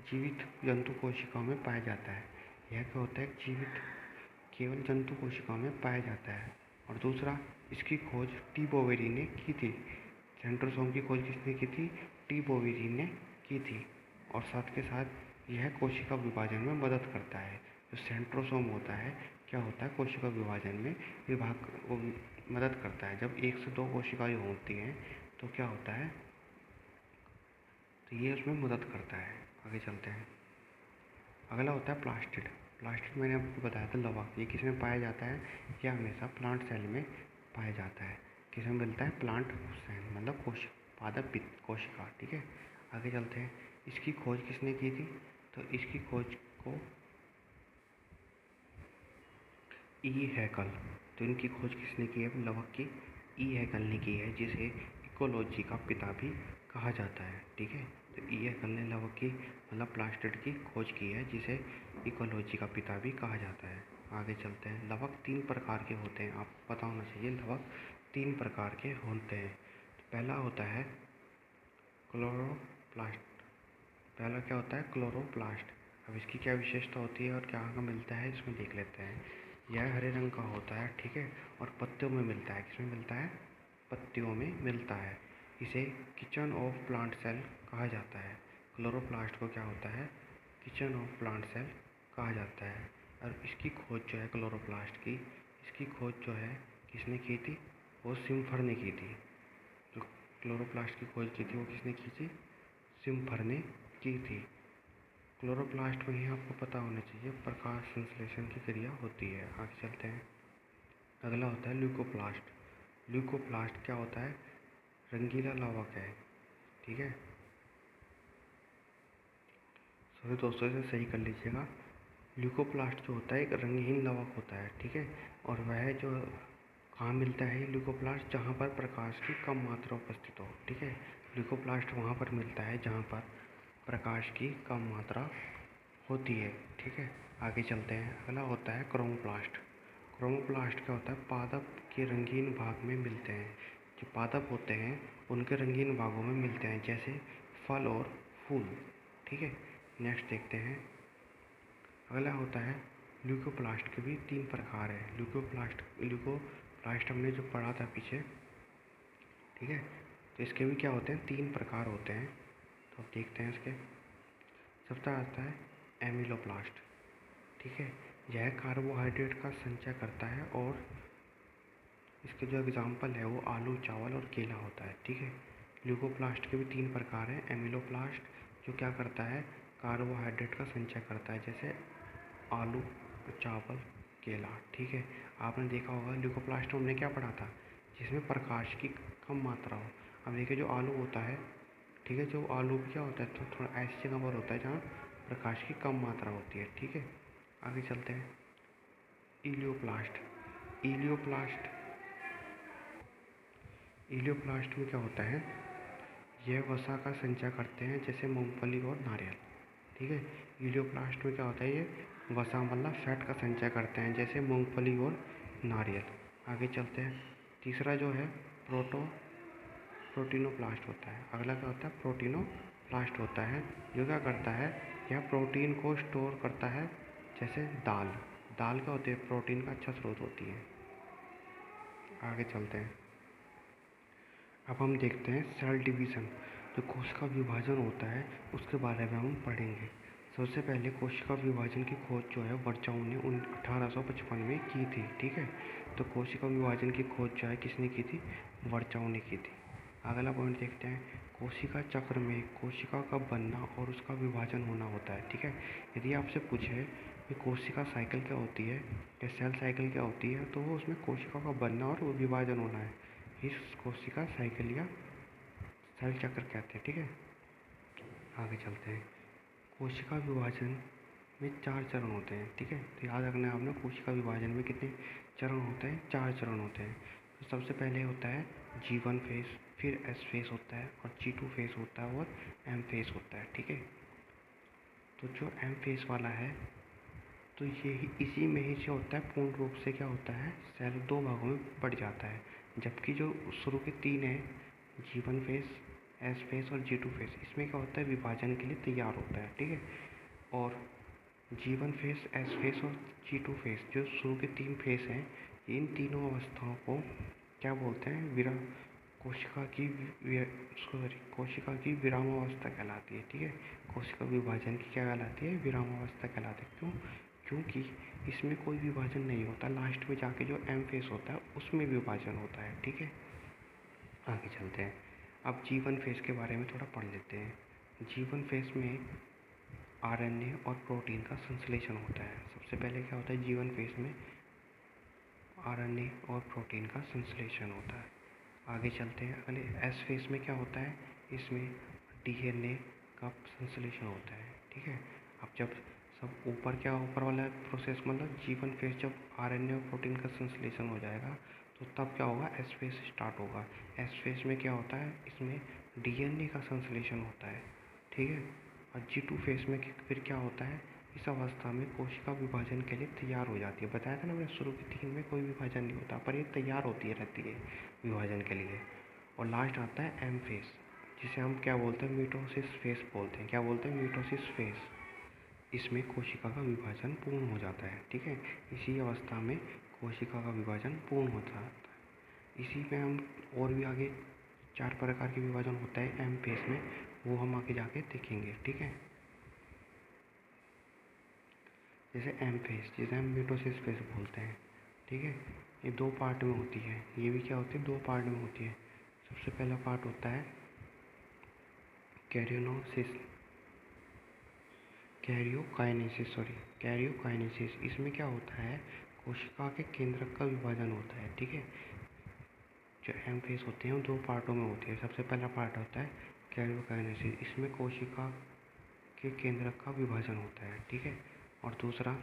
जीवित जंतु कोशिकाओं में पाया जाता है। यह क्या होता है? जीवित केवल जंतु कोशिकाओं में पाया जाता है। और दूसरा, इसकी खोज टी बोवेरी ने की थी। सेंट्रोसोम की खोज किसने की थी? टी बोवेरी ने की थी। और साथ के साथ यह कोशिका विभाजन में मदद करता है। जो सेंट्रोसोम होता है क्या होता है? कोशिका विभाजन में मदद करता है। जब 1 से 2 कोशिकाएं होती हैं तो क्या होता है? तो ये उसमें मदद करता है। आगे चलते हैं। अगला होता है प्लास्टिड। प्लास्टिड मैंने आपको बताया था लवक। ये किसमें पाया जाता है? यह हमेशा प्लांट सेल में पाया जाता है। किसमें मिलता है? प्लांट सेल मतलब पादप कोशिका। ठीक है, आगे चलते हैं। इसकी खोज किसने की थी? तो इसकी खोज को ई हैकल। तो इनकी खोज किसने की है? लवक की ई हैकल ने की है, जिसे इकोलॉजी का पिता भी कहा जाता है। ठीक है, तो ई हैकल ने लवक की मतलब प्लास्टिड की खोज की है, जिसे इकोलॉजी का पिता भी कहा जाता है। आगे चलते हैं। लवक 3 प्रकार के होते हैं, आपको पता होना चाहिए। लवक 3 प्रकार के होते हैं। पहला होता है क्लोरोप्लास्ट। पहला क्या होता है? क्लोरोप्लास्ट। अब इसकी क्या विशेषता होती है और क्या मिलता है इसमें देख लेते हैं। यह हरे रंग का होता है। ठीक है, और पत्तियों में मिलता है। किसमें मिलता है? पत्तियों में मिलता है। इसे किचन ऑफ प्लांट सेल कहा जाता है। क्लोरोप्लास्ट को क्या होता है? किचन ऑफ प्लांट सेल कहा जाता है। और इसकी खोज जो है क्लोरोप्लास्ट की, इसकी खोज जो है किसने की थी? वो सिम्फर ने की थी। जो क्लोरोप्लास्ट की खोज की थी वो किसने की थी? सिम्फर ने की थी। क्लोरोप्लास्ट में ही आपको पता होना चाहिए प्रकाश संश्लेषण की क्रिया होती है। आगे चलते हैं। अगला होता है ल्यूकोप्लास्ट। ल्यूकोप्लास्ट क्या होता है? रंगीला लवक है। ठीक है, सभी दोस्तों से सही कर लीजिएगा। ल्यूकोप्लास्ट जो होता है एक रंगहीन लवक होता है। ठीक है, और वह जो कहाँ मिलता है ल्यूकोप्लास्ट? जहाँ पर प्रकाश की कम मात्रा उपस्थित हो। ठीक है, ल्यूकोप्लास्ट वहाँ पर मिलता है जहाँ पर प्रकाश की कम मात्रा होती है। ठीक है, आगे चलते हैं। अगला होता है क्रोमोप्लास्ट। क्रोमोप्लास्ट क्या होता है? पादप के रंगीन भाग में मिलते हैं। जो पादप होते हैं उनके रंगीन भागों में मिलते हैं, जैसे फल और फूल। ठीक है, नेक्स्ट देखते हैं। अगला होता है ल्यूकोप्लास्ट के भी 3 प्रकार है। ल्यूकोप्लास्ट हमने जो पढ़ा था पीछे, ठीक है। तो इसके भी क्या होते हैं, 3 प्रकार होते हैं। तो अब देखते हैं इसके। सबसे आता है एमिलोप्लास्ट, ठीक है। यह कार्बोहाइड्रेट का संचय करता है और इसके जो एग्जाम्पल है वो आलू, चावल और केला होता है, ठीक है। ल्यूकोप्लास्ट के भी 3 प्रकार हैं। एमिलोप्लास्ट जो क्या करता है, कार्बोहाइड्रेट का संचय करता है, जैसे आलू, चावल, केला, ठीक है। आपने देखा होगा ल्यूकोप्लास्ट में हमने क्या पढ़ा था, जिसमें प्रकाश की कम मात्रा हो। अब देखिए जो आलू होता है, ठीक है, जो आलू भी क्या होता है, तो थोड़ा ऐसी जगह पर होता है जहाँ प्रकाश की कम मात्रा होती है, ठीक है। आगे चलते हैं। इलियोप्लास्ट इलियोप्लास्ट इलियोप्लास्ट में क्या होता है, यह वसा का संचय करते हैं, जैसे मूंगफली और नारियल, ठीक है। इलियोप्लास्ट में क्या होता है, ये वसा मतलब फैट का संचय करते हैं, जैसे मूंगफली और नारियल। आगे चलते हैं। तीसरा जो है प्रोटीनोप्लास्ट होता है। अगला क्या होता है, प्रोटीनोप्लास्ट होता है, जो क्या करता है, यह प्रोटीन को स्टोर करता है, जैसे दाल क्या होती है, प्रोटीन का अच्छा स्रोत होती है। आगे चलते हैं। अब हम देखते हैं सेल डिवीज़न, जो कोशिका विभाजन होता है उसके बारे में हम पढ़ेंगे। सबसे पहले कोशिका विभाजन की खोज जो है वर्चाउ ने 1855 में की थी, ठीक है। तो कोशिका विभाजन की खोज जो है किसने की थी, वर्चाउ ने की थी। अगला पॉइंट देखते हैं। कोशिका चक्र में कोशिका का बनना और उसका विभाजन होना होता है, ठीक है। यदि आपसे पूछे कि कोशिका साइकिल क्या होती है या सेल साइकिल क्या होती है, तो वो उसमें कोशिका का बनना और विभाजन होना है, इस कोशिका साइकिल या सेल चक्र कहते हैं, ठीक है। आगे चलते हैं। कोशिका विभाजन में 4 चरण होते हैं, ठीक है। तो याद रखना है आपने, कोशिका विभाजन में कितने चरण होते हैं, 4 चरण होते हैं। तो सबसे पहले होता है G1 फेस, फिर S फेस होता है और G2 फेस होता है और M फेस होता है, ठीक है। तो जो M फेस वाला है, तो यही इसी में ही जो होता है, पूर्ण रूप से क्या होता है, सेल 2 भागों में बढ़ जाता है। जबकि जो शुरू के 3 है, G1 फेस, S फेस और G2 फेस, इसमें क्या होता है, विभाजन के लिए तैयार होता है, ठीक है। और G1 फेस, S फेस और G2 फेस, जो शुरू के 3 फेस हैं, इन तीनों अवस्थाओं को क्या बोलते हैं, कोशिका की विरामावस्था कहलाती है, ठीक है। कोशिका विभाजन की क्या कहलाती है, विरामावस्था कहलाती है। क्यों? क्योंकि इसमें कोई विभाजन नहीं होता, लास्ट में जाके जो M फेस होता है उसमें विभाजन होता है, ठीक है। आगे चलते हैं। अब G1 फेस के बारे में थोड़ा पढ़ लेते हैं। G1 फेस में RNA और प्रोटीन का संश्लेषण होता है। सबसे पहले क्या होता है, G1 फेस में RNA और प्रोटीन का संश्लेषण होता है। आगे चलते हैं। अगले S फेस में क्या होता है, इसमें DNA का संश्लेषण होता है, ठीक है। अब जब सब ऊपर वाला प्रोसेस, मतलब G1 फेस जब RNA और प्रोटीन का संश्लेषण हो जाएगा, तो तब क्या होगा, S फेस स्टार्ट होगा। S फेस में क्या होता है, इसमें DNA का संश्लेषण होता है, ठीक है। और G2 फेस में फिर क्या होता है, इस अवस्था में कोशिका विभाजन के लिए तैयार हो जाती है। बताया था ना मैंने, शुरू की 3 में कोई विभाजन नहीं होता, पर ये तैयार होती रहती है विभाजन के लिए। और लास्ट आता है M फेस, जिसे हम क्या बोलते हैं, मिटोसिस फेस बोलते हैं। क्या बोलते हैं, मिटोसिस फेस। इसमें कोशिका का विभाजन पूर्ण हो जाता है, ठीक है। इसी अवस्था में कोशिका का विभाजन पूर्ण हो जाता है। इसी में हम और भी आगे 4 प्रकार के विभाजन होता है M फेस में, वो हम आगे जाके देखेंगे, ठीक है। जैसे M फेस, जिसे हम मिटोसिस फेस बोलते हैं, ठीक है। ये 2 पार्ट में होती है। ये भी क्या होती है, 2 पार्ट में होती है। सबसे पहला पार्ट होता है कैरियोकाइनेसिस। इसमें क्या होता है, कोशिका के केंद्रक का विभाजन होता है, ठीक है। जो M फेस होते हैं वो 2 पार्टों में होती है। सबसे पहला पार्ट होता है कैरियोकाइनेसिस, इसमें कोशिका के केंद्रक का विभाजन होता है, ठीक है। और दूसरा,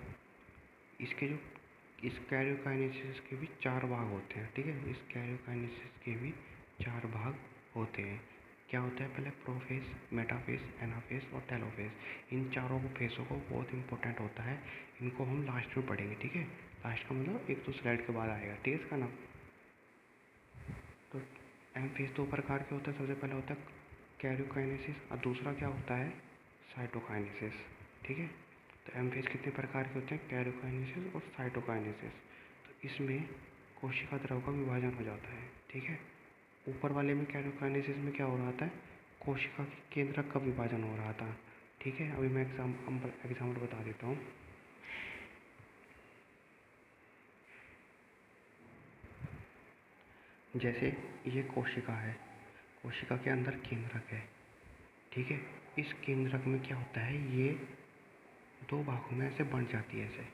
इस कैरियोकाइनेसिस के भी 4 भाग होते हैं, ठीक है। इस कैरियोकाइनेसिस के भी 4 भाग होते हैं। क्या होता है, पहले प्रोफेस, मेटाफेस, एनाफेस और टेलोफेस। इन चारों फेसों को बहुत इंपॉर्टेंट होता है, इनको हम लास्ट में पढ़ेंगे, ठीक है। लास्ट का मतलब 1-2 स्लाइड के बाद आएगा, ठीक है, इसका नाम। तो M फेस 2 प्रकार के होता है। सबसे पहले होता है कैरियोकाइनेसिस और दूसरा क्या होता है, साइटोकाइनेसिस, ठीक है। तो एम फेज कितने प्रकार के होते हैं? कैरियोकाइनेसिस और साइटोकाइनेसिस। तो इसमें कोशिका द्रव का विभाजन हो जाता है, ठीक है। ऊपर वाले में कैरियोकाइनेसिस में क्या हो रहा था? कोशिका के केंद्रक का विभाजन हो रहा था, ठीक है। अभी मैं एग्जाम्पल बता देता हूँ। जैसे ये कोशिका है, कोशिका के अंदर केंद्रक है, ठीक है। इस केंद्रक में क्या होता है? ये दो भागों में ऐसे बंट जाती है ऐसे,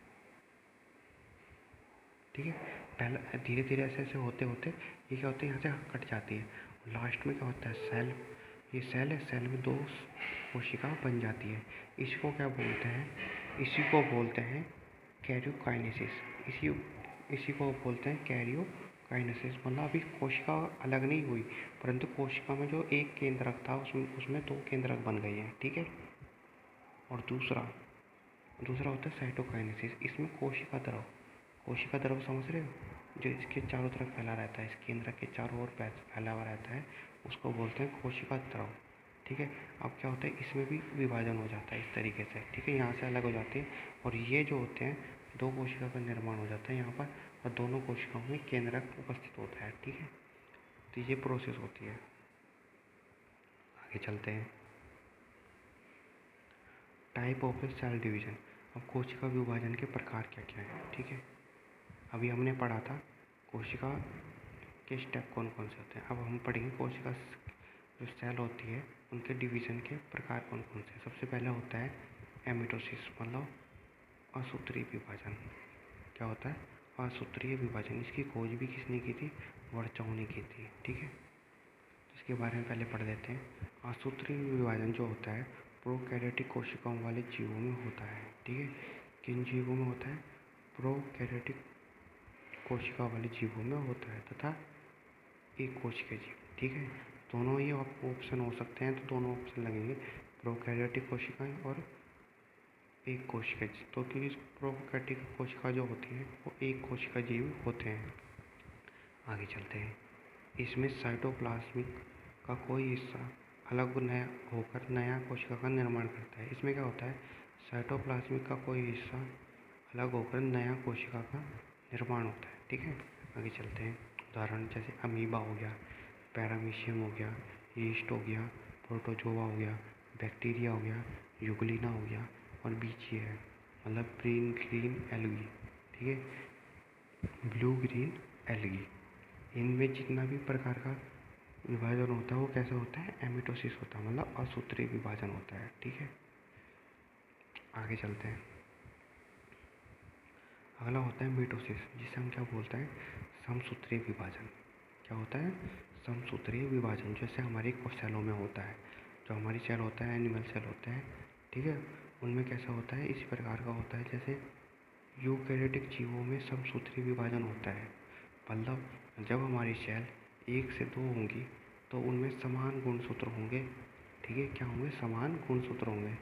ठीक है। पहले धीरे धीरे ऐसे ऐसे होते होते ये क्या होता है? यहाँ से कट जाती है। लास्ट में क्या होता है? सेल। ये सेल है, सेल में दो कोशिका बन जाती है। इसको क्या बोलते हैं? इसी को बोलते हैं कैरियोकाइनेसिस। इसी को बोलते हैं कैरियोकाइनेसिस। मतलब अभी कोशिका अलग नहीं हुई, परंतु कोशिका में जो एक केंद्रक था उसमें दो केंद्रक बन गए हैं, ठीक है। और दूसरा होता है साइटोकाइनेसिस। इसमें कोशिका द्रव समझ रहे हो? जो इसके चारों तरफ फैला रहता है, इस केंद्र के चारों ओर फैला हुआ रहता है, उसको बोलते हैं कोशिका द्रव, ठीक है। अब क्या होता है? इसमें भी विभाजन हो जाता है इस तरीके से, ठीक है। यहाँ से अलग हो जाती है और ये जो होते हैं दो कोशिका का निर्माण हो जाता है यहाँ पर, और दोनों कोशिकाओं में केंद्रक उपस्थित होता है, ठीक है। तो ये प्रोसेस होती है। आगे चलते हैं। Type of cell division. अब कोशिका विभाजन के प्रकार क्या क्या हैं, ठीक है। अभी हमने पढ़ा था कोशिका के स्टेप कौन कौन से होते हैं। अब हम पढ़ेंगे कोशिका जो सेल होती है उनके डिवीज़न के प्रकार कौन कौन से। सबसे पहला होता है एमिटोसिस, मतलब असूत्रीय विभाजन। क्या होता है? असूत्रीय विभाजन। इसकी खोज भी किसने की थी? वर्चाओ ने की थी, ठीक है। इसके बारे में पहले पढ़ लेते हैं। असूत्रीय विभाजन जो होता है प्रोकैरियोटिक कोशिकाओं वाले जीवों में होता है, ठीक है। किन जीवों में होता है? प्रोकैरियोटिक कोशिका वाले जीवों में होता है तथा एक कोशिकीय जीव, ठीक है। दोनों ही ऑप्शन हो सकते हैं, तो दोनों ऑप्शन लगेंगे, प्रोकैरियोटिक कोशिकाएं और एक कोशिकीय जीव। तो क्योंकि प्रोकैरियोटिक कोशिका जो होती है वो एक कोशिका जीव होते हैं। आगे चलते हैं। इसमें साइटोप्लाज्मिक का कोई हिस्सा अलग होकर नया कोशिका का निर्माण करता है। इसमें क्या होता है? साइटोप्लाज्मिक का कोई हिस्सा अलग होकर नया कोशिका का निर्माण होता है, ठीक है। आगे चलते हैं। उदाहरण जैसे अमीबा हो गया, पैरामीशियम हो गया, यीस्ट हो गया, प्रोटोजोआ हो गया, बैक्टीरिया हो गया, यूग्लिना हो गया और बीच ये है, मतलब ग्रीन एल्गी, ठीक है। Blue green algae. इनमें जितना भी प्रकार का विभाजन होता है वो कैसे होता है? एमिटोसिस होता है, मतलब असूत्रीय विभाजन होता है, ठीक है। आगे चलते हैं। अगला होता है मिटोसिस, जिसे हम क्या बोलते हैं? समसूत्रीय विभाजन। क्या होता है? समसूत्रीय विभाजन। जैसे हमारी सेलों में होता है, जो हमारी सेल होता है, एनिमल सेल होता है, ठीक है। उनमें कैसा होता है? इसी प्रकार का होता है। जैसे यूकैरियोटिक जीवों में समसूत्रीय विभाजन होता है, मतलब जब हमारी सेल 1 से 2 होंगी तो उनमें समान गुणसूत्र होंगे, ठीक है। क्या होंगे? समान गुणसूत्र होंगे।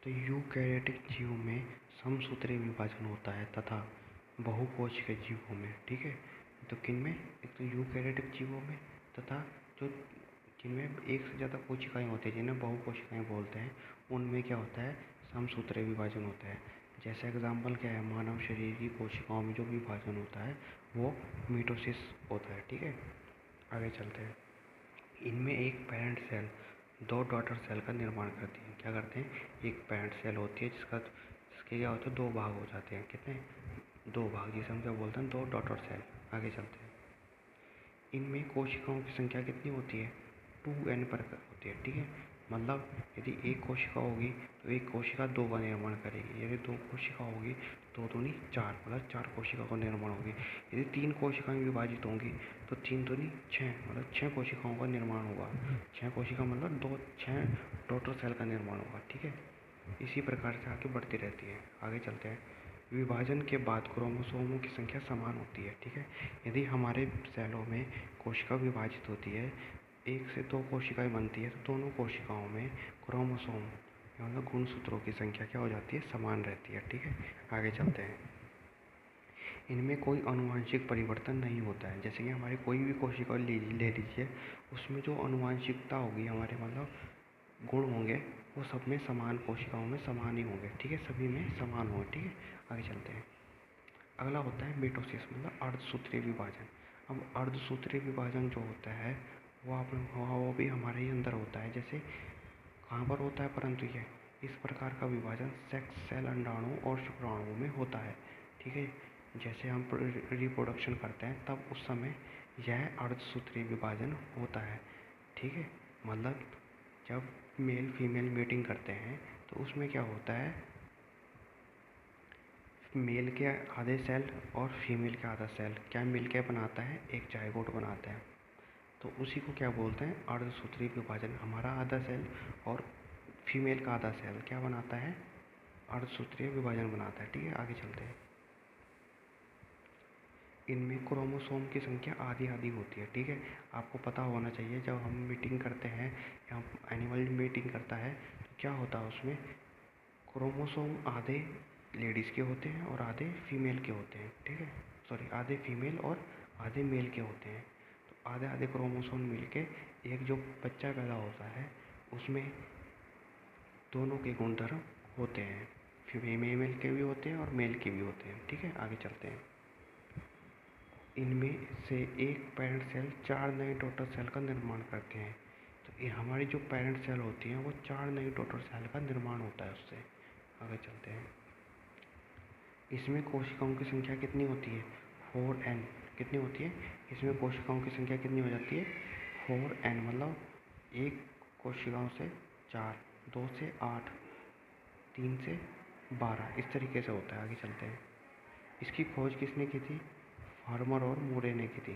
तो यूकैरियोटिक जीवों में समसूत्रीय विभाजन होता है तथा बहुकोशिकीय जीवों में, ठीक है। तो किन में? एक तो यूकैरियोटिक जीवों में, तथा जो जिनमें एक से ज़्यादा कोशिकाएं होती हैं, जिन्हें बहुकोशिकाएं बोलते हैं, उनमें क्या होता है? समसूत्रीय विभाजन होता है। जैसे एग्जाम्पल क्या है? मानव शरीर की कोशिकाओं में जो विभाजन होता है वो मिटोसिस होता है, ठीक है। आगे चलते हैं। इनमें एक पेरेंट सेल दो डॉटर सेल का निर्माण करती है। क्या करते हैं? एक पेरेंट सेल होती है जिसके क्या होता है? 2 भाग हो जाते हैं। कितने? 2 भाग, जिसे हम क्या बोलते हैं? 2 डॉटर सेल। आगे चलते हैं। इनमें कोशिकाओं की संख्या कितनी होती है? 2n पर होती है, ठीक है। मतलब यदि एक कोशिका होगी तो एक कोशिका 2 का निर्माण करेगी। यदि 2 कोशिका होगी तो 2 दूनी 4, मतलब 4 कोशिका का निर्माण होगी। यदि 3 कोशिकाएं विभाजित होंगी तो 3 दूनी 6, मतलब 6 कोशिकाओं का निर्माण होगा। 6 कोशिका मतलब 6 डॉटर सेल का निर्माण होगा, ठीक है। इसी प्रकार से आगे बढ़ती रहती है। आगे चलते हैं। विभाजन के बाद क्रोमोसोमों की संख्या समान होती है, ठीक है। यदि हमारे सेलों में कोशिका विभाजित होती है, 1 से 2 कोशिकाएं बनती है, तो दोनों कोशिकाओं में क्रोमोसोम मतलब गुणसूत्रों की संख्या क्या हो जाती है? समान रहती है, ठीक है। आगे चलते हैं। इनमें कोई आनुवंशिक परिवर्तन नहीं होता है। जैसे कि हमारी कोई भी कोशिका ले लीजिए, उसमें जो आनुवंशिकता होगी, हमारे मतलब गुण होंगे, वो सब में समान, कोशिकाओं में समान ही होंगे, ठीक है, सभी में समान होंगे, ठीक है। आगे चलते हैं। अगला होता है मिटोसिस, मतलब अर्धसूत्रीय विभाजन। अब अर्धसूत्रीय विभाजन जो होता है वो भी हमारे ही अंदर होता है। जैसे कहाँ पर होता है, परंतु यह इस प्रकार का विभाजन सेक्स सेल अंडाणु और शुक्राणुओं में होता है, ठीक है। जैसे हम रिप्रोडक्शन करते हैं तब उस समय यह अर्धसूत्रीय विभाजन होता है, ठीक है। मतलब जब मेल फीमेल मीटिंग करते हैं तो उसमें क्या होता है, मेल के आधे सेल और फीमेल के आधा सेल क्या मिलकर बनाता है, एक जाइगोट बनाता है। तो उसी को क्या बोलते हैं, अर्धसूत्रीय विभाजन। हमारा आधा सेल और फीमेल का आधा सेल क्या बनाता है, अर्धसूत्रीय विभाजन बनाता है, ठीक है। आगे चलते हैं। इनमें क्रोमोसोम की संख्या आधी आधी होती है, ठीक है। आपको पता होना चाहिए, जब हम मीटिंग करते हैं या एनिमल मीटिंग करता है तो क्या होता है, उसमें क्रोमोसोम आधे लेडीज़ के होते हैं और आधे फीमेल के होते हैं, ठीक है। सॉरी, आधे फीमेल और आधे मेल के होते हैं। तो आधे आधे क्रोमोसोम मिलके एक जो बच्चा पैदा होता है उसमें दोनों के गुणधर्म होते हैं, फीमेल के भी होते हैं और मेल के भी होते हैं, ठीक है। आगे चलते हैं। इनमें से एक पेरेंट सेल 4 नए डॉटर सेल का निर्माण करते हैं। तो ये हमारी जो पेरेंट सेल होती हैं वो 4 नई डॉटर सेल का निर्माण होता है उससे। आगे चलते हैं। इसमें कोशिकाओं की संख्या कितनी होती है, 4n। कितनी होती है, इसमें कोशिकाओं की संख्या कितनी हो जाती है, 4n। मतलब एक कोशिकाओं से 4, 2 से 8, 3 से 12, इस तरीके से होता है। आगे चलते हैं। इसकी खोज किसने की थी, फार्मर और मोरे ने की थी,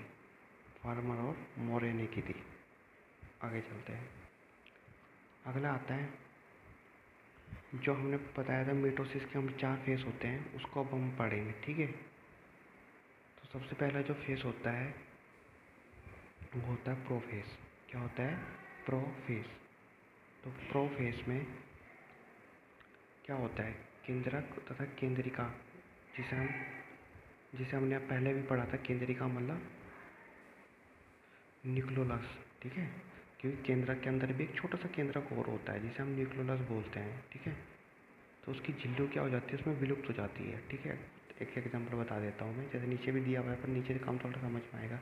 फार्मर और मोरे ने की थी। आगे चलते हैं। अगला आता है, जो हमने बताया था मिटोसिस के हम 4 फेस होते हैं, उसको अब हम पढ़ेंगे, ठीक है। तो सबसे पहला जो फेस होता है वो होता है प्रोफेस। क्या होता है, प्रोफेस। तो प्रोफेस में क्या होता है, केंद्रक तथा केंद्रिका, जिसे हमने पहले भी पढ़ा था। केंद्रिका मतलब न्यूक्लियोलस, ठीक है। क्योंकि केंद्रक के अंदर भी एक छोटा सा केंद्रक और होता है जिसे हम न्यूक्लियोलस बोलते हैं, ठीक है। तो उसकी झिल्ली क्या हो जाती है, उसमें विलुप्त हो जाती है, ठीक है। एक एग्जांपल बता देता हूँ मैं, जैसे नीचे भी दिया हुआ है पर नीचे से कम थोड़ा समझ में आएगा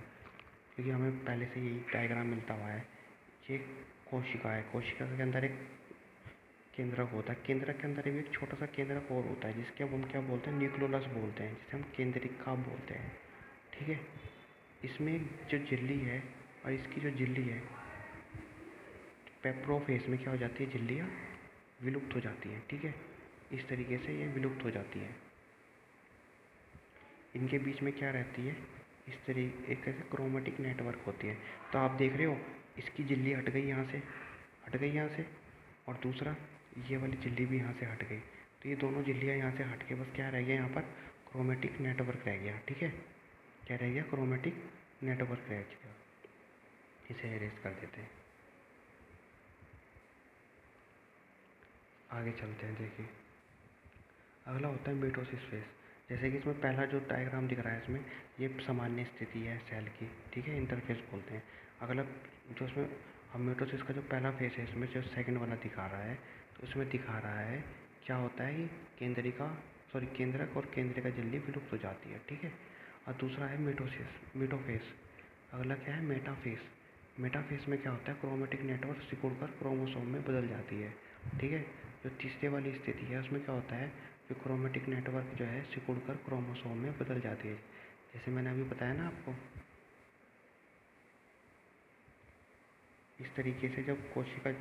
क्योंकि हमें पहले से यही डायग्राम मिलता हुआ है। ये कोशिका है, कोशिका के अंदर एक केंद्रक होता है, केंद्रक के अंदर भी एक छोटा सा केंद्रक और होता है जिसके हम क्या बोलते हैं, न्यूक्लियोलस बोलते हैं, जिसे हम केंद्रिका बोलते हैं, ठीक है। इसमें जो झिल्ली है और इसकी जो झिल्ली है, प्रोफेस में क्या हो जाती है, झिल्लियाँ विलुप्त हो जाती हैं, ठीक है। इस तरीके से ये विलुप्त हो जाती है। इनके बीच में क्या रहती है, इस तरीके एक ऐसे क्रोमेटिक नेटवर्क होती है। तो आप देख रहे हो इसकी झिल्ली हट गई यहाँ से, हट गई यहाँ से, और दूसरा ये वाली झिल्ली भी यहाँ से हट गई। तो ये दोनों झिल्लियाँ यहाँ से हट के बस क्या रह गया, यहाँ पर क्रोमेटिक नेटवर्क रह गया, ठीक है। क्या रह गया, क्रोमेटिक नेटवर्क रह गया। इसे एरेज कर देते हैं। आगे चलते हैं। देखिए अगला होता है मिटोसिस फेज। जैसे कि इसमें पहला जो डायग्राम दिख रहा है इसमें ये सामान्य स्थिति है सेल की, ठीक है, इंटरफेस बोलते हैं। अगला जो इसमें हम मिटोसिस का जो पहला फेज है इसमें जो सेकंड वाला दिखा रहा है, तो उसमें दिखा रहा है क्या होता है कि केंद्रक और केंद्रिका झिल्ली विलुप्त हो जाती है, ठीक है। और दूसरा है मिटोफेस। अगला क्या है, मेटाफेस। मेटाफेस में क्या होता है, क्रोमेटिक नेटवर्क सिकुड़कर क्रोमोसोम में बदल जाती है, ठीक है। जो तीसरे वाली स्थिति है उसमें क्या होता है, जो क्रोमेटिक नेटवर्क जो है सिकुड़कर क्रोमोसोम में बदल जाती है, जैसे मैंने अभी बताया ना आपको। इस तरीके से जब कोशिका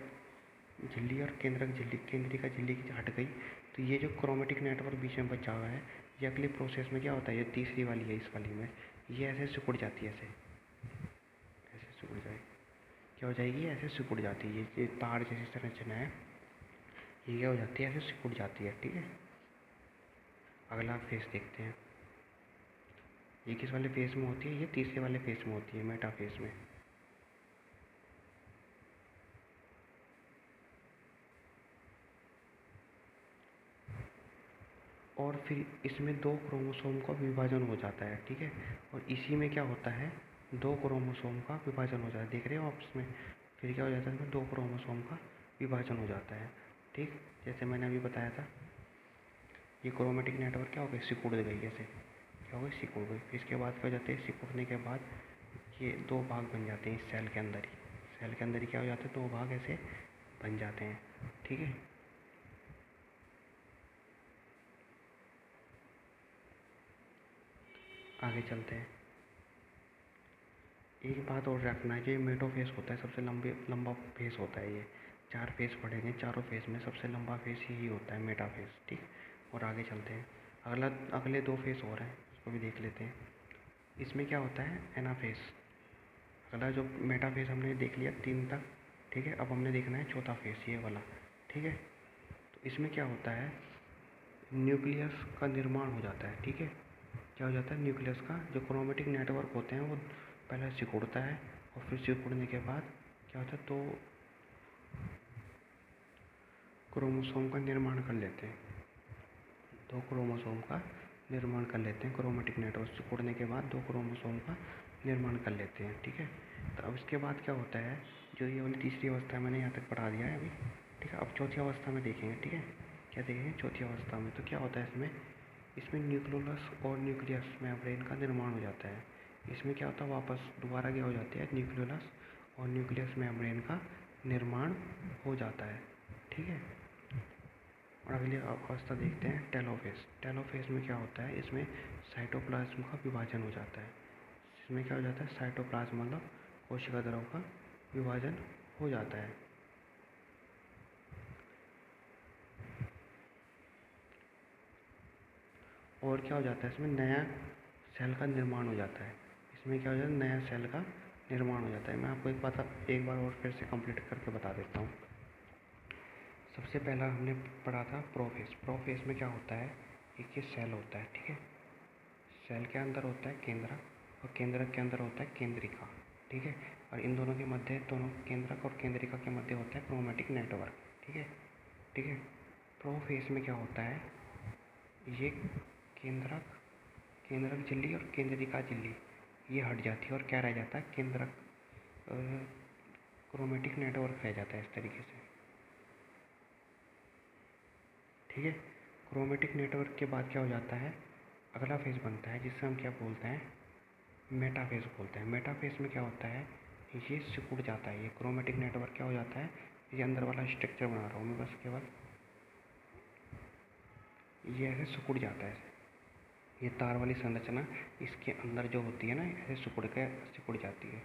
झिल्ली और केंद्रिका झिल्ली की हट गई तो ये जो क्रोमेटिक नेटवर्क बीच में बचा हुआ है, ये अगली प्रोसेस में क्या होता है, ये तीसरी वाली है, इस वाली में ये ऐसे सिकुड़ जाती है, ऐसे सिकुड़ जाएगी। क्या हो जाएगी, ऐसे सिकुड़ जाती है। ये तार जैसी संरचना है, ये क्या हो जाती है, ऐसे सिकुड़ जाती है, ठीक है। अगला फेस देखते हैं। ये किस वाले फेस में होती है, ये तीसरे वाले फेस में होती है, मेटाफेस में। और फिर इसमें 2 क्रोमोसोम का विभाजन हो जाता है, ठीक है। और इसी में क्या होता है, 2 क्रोमोसोम का विभाजन हो जाता है, देख रहे हो आप इसमें। फिर क्या हो जाता है, इसमें 2 क्रोमोसोम का विभाजन हो जाता है, ठीक, जैसे मैंने अभी बताया था, ये क्रोमेटिक नेटवर्क क्या हो गई, सिकुड़ गई, ऐसे क्या हो गई, सिकुड़ गई। फिर इसके बाद क्या हो जाते हैं, सिकुड़ने के बाद ये दो भाग बन जाते हैं इस सेल के अंदर ही। सेल के अंदर ही क्या हो जाते हैं, दो भाग ऐसे बन जाते हैं। ठीक है, आगे चलते हैं। एक बात और रखना है कि मेटोफेस होता है सबसे लंबा फेस होता है ये। 4 फेस पड़ेंगे, चारों फेस में सबसे लंबा फेस यही होता है, मेटाफेस। ठीक, और आगे चलते हैं। अगले 2 फेस और हैं, उसको भी देख लेते हैं। इसमें क्या होता है, एनाफेस। अगला जो मेटाफेस हमने देख लिया 3 तक। ठीक है, अब हमने देखना है चौथा फेस, ये वाला। ठीक है, तो इसमें क्या होता है, न्यूक्लियस का निर्माण हो जाता है। ठीक है, क्या हो जाता है, न्यूक्लियस का जो क्रोमेटिक नेटवर्क होते हैं वो पहले सिकुड़ता है, और फिर सिकुड़ने के बाद क्या होता है, तो क्रोमोसोम का निर्माण कर लेते हैं। 2 क्रोमोसोम का निर्माण कर लेते हैं, क्रोमेटिक नेटवर्क सिकुड़ने के बाद 2 क्रोमोसोम का निर्माण कर लेते हैं। ठीक है, तो अब इसके बाद क्या होता है, जो ये वाली तीसरी अवस्था है मैंने यहाँ तक पढ़ा दिया है अभी। ठीक है, अब चौथी अवस्था में देखेंगे। ठीक है, क्या देखेंगे, चौथी अवस्था में तो क्या होता है, इसमें न्यूक्लियस और न्यूक्लियस मेम्ब्रेन का निर्माण हो जाता है। इसमें क्या होता है, वापस दोबारा क्या हो जाती है, न्यूक्लियस और न्यूक्लियस मेम्ब्रेन का निर्माण हो जाता है। ठीक है, और अगली अवस्था देखते हैं, टेलोफेज। टेलोफेज में क्या होता है, इसमें साइटोप्लाज्म का विभाजन हो जाता है। इसमें क्या हो जाता है, साइटोप्लाज्म मतलब कोशिका द्रव का विभाजन हो जाता है। और क्या हो जाता है, इसमें नया सेल का निर्माण हो जाता है। इसमें क्या हो जाता है, नया सेल का निर्माण हो जाता है। मैं आपको एक बार और फिर से कंप्लीट करके बता देता हूँ। सबसे पहला हमने पढ़ा था प्रोफेज। प्रोफेज में क्या होता है, एक ये सेल होता है। ठीक है, सेल के अंदर होता है केंद्रक, और केंद्रक के अंदर होता है केंद्रिका। ठीक है, और इन दोनों के मध्य, दोनों केंद्रक और केंद्रिका के मध्य होता है क्रोमेटिक नेटवर्क। ठीक है, ठीक है, प्रोफेज में क्या होता है, ये केंद्रक केंद्रक झिल्ली और केंद्रिका झिल्ली ये हट जाती है, और क्या रह जाता है, केंद्रक क्रोमेटिक नेटवर्क रह जाता है इस तरीके से। ठीक है, क्रोमेटिक नेटवर्क के बाद क्या हो जाता है, अगला फेज बनता है जिससे हम क्या बोलते हैं, मेटाफेज बोलते हैं। मेटाफेज में क्या होता है, ये सिकुड़ जाता है, ये क्रोमेटिक नेटवर्क क्या हो जाता है, ये अंदर वाला स्ट्रक्चर बना रहा हूँ मैं बस केवल, ये ऐसे सिकुड़ जाता है। ये तार वाली संरचना इसके अंदर जो होती है ना, ऐसे सिकुड़ जाती है।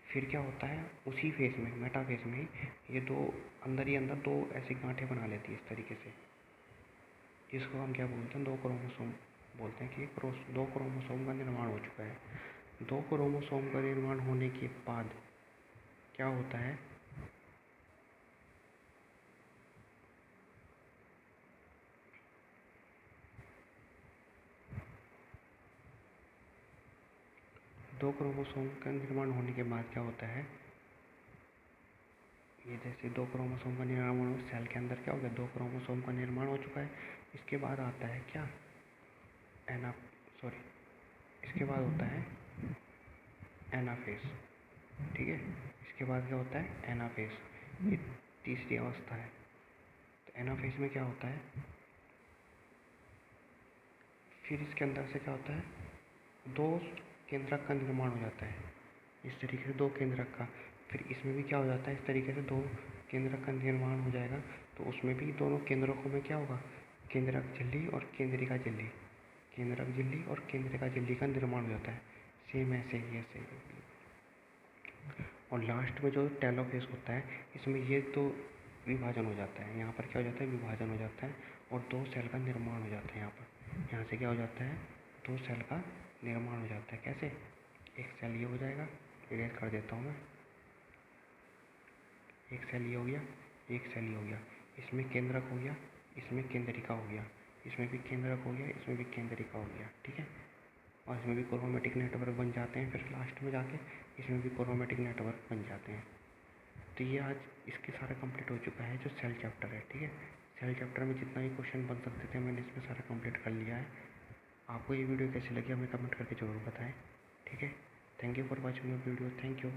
फिर क्या होता है, उसी फेज में, मेटाफेज में ही ये दो अंदर ही अंदर दो ऐसी गांठें बना लेती है इस तरीके से, जिसको हम क्या बोलते हैं, 2 क्रोमोसोम बोलते हैं कि 2 क्रोमोसोम का निर्माण हो चुका है। 2 क्रोमोसोम का निर्माण होने के बाद क्या होता है, दो क्रोमोसोम का निर्माण होने के बाद क्या होता है, ये जैसे 2 क्रोमोसोम का निर्माण हो, सेल के अंदर क्या हो गया, 2 क्रोमोसोम का निर्माण हो चुका है। इसके बाद आता है क्या, इसके बाद होता है एनाफेज। ठीक है, इसके बाद क्या होता है, एनाफेज, ये तीसरी अवस्था है। तो एनाफेज में क्या होता है, फिर इसके अंदर से क्या होता है, 2 केंद्रक का निर्माण हो जाता है इस तरीके से, 2 केंद्रक का। फिर इसमें भी क्या हो जाता है, इस तरीके से 2 केंद्रक का निर्माण हो जाएगा। तो उसमें भी दोनों केंद्रकों में क्या होगा, केंद्रक झिल्ली और केंद्रिका झिल्ली, केंद्रक झिल्ली और केंद्रिका झिल्ली का निर्माण हो जाता है, सेम ऐसे ही ऐसे ही। और लास्ट में जो टेलोफेज होता है, इसमें ये तो विभाजन हो जाता है, यहाँ पर क्या हो जाता है, विभाजन हो जाता है, और 2 सेल का निर्माण हो जाता है। यहाँ से क्या हो जाता है, 2 सेल का निर्माण हो जाता है। कैसे, एक सेल ये हो जाएगा, इरेज कर देता हूँ मैं, एक सेल ये हो गया, एक सेल ये हो गया, इसमें केंद्रक हो गया, इसमें केंद्रिका हो गया, इसमें भी केंद्रक हो गया, इसमें भी केंद्रिका हो गया। ठीक है, और इसमें भी क्रोमेटिक नेटवर्क बन जाते हैं। फिर लास्ट में जाके इसमें भी क्रोमेटिक नेटवर्क बन जाते हैं। तो ये आज इसके सारा कंप्लीट हो चुका है जो सेल चैप्टर है। ठीक है, सेल चैप्टर में जितना भी क्वेश्चन बन सकते थे मैंने इसमें सारा कंप्लीट कर लिया है। आपको ये वीडियो कैसी लगी हमें कमेंट करके ज़रूर बताएं। ठीक है, thank you for watching your video, thank you.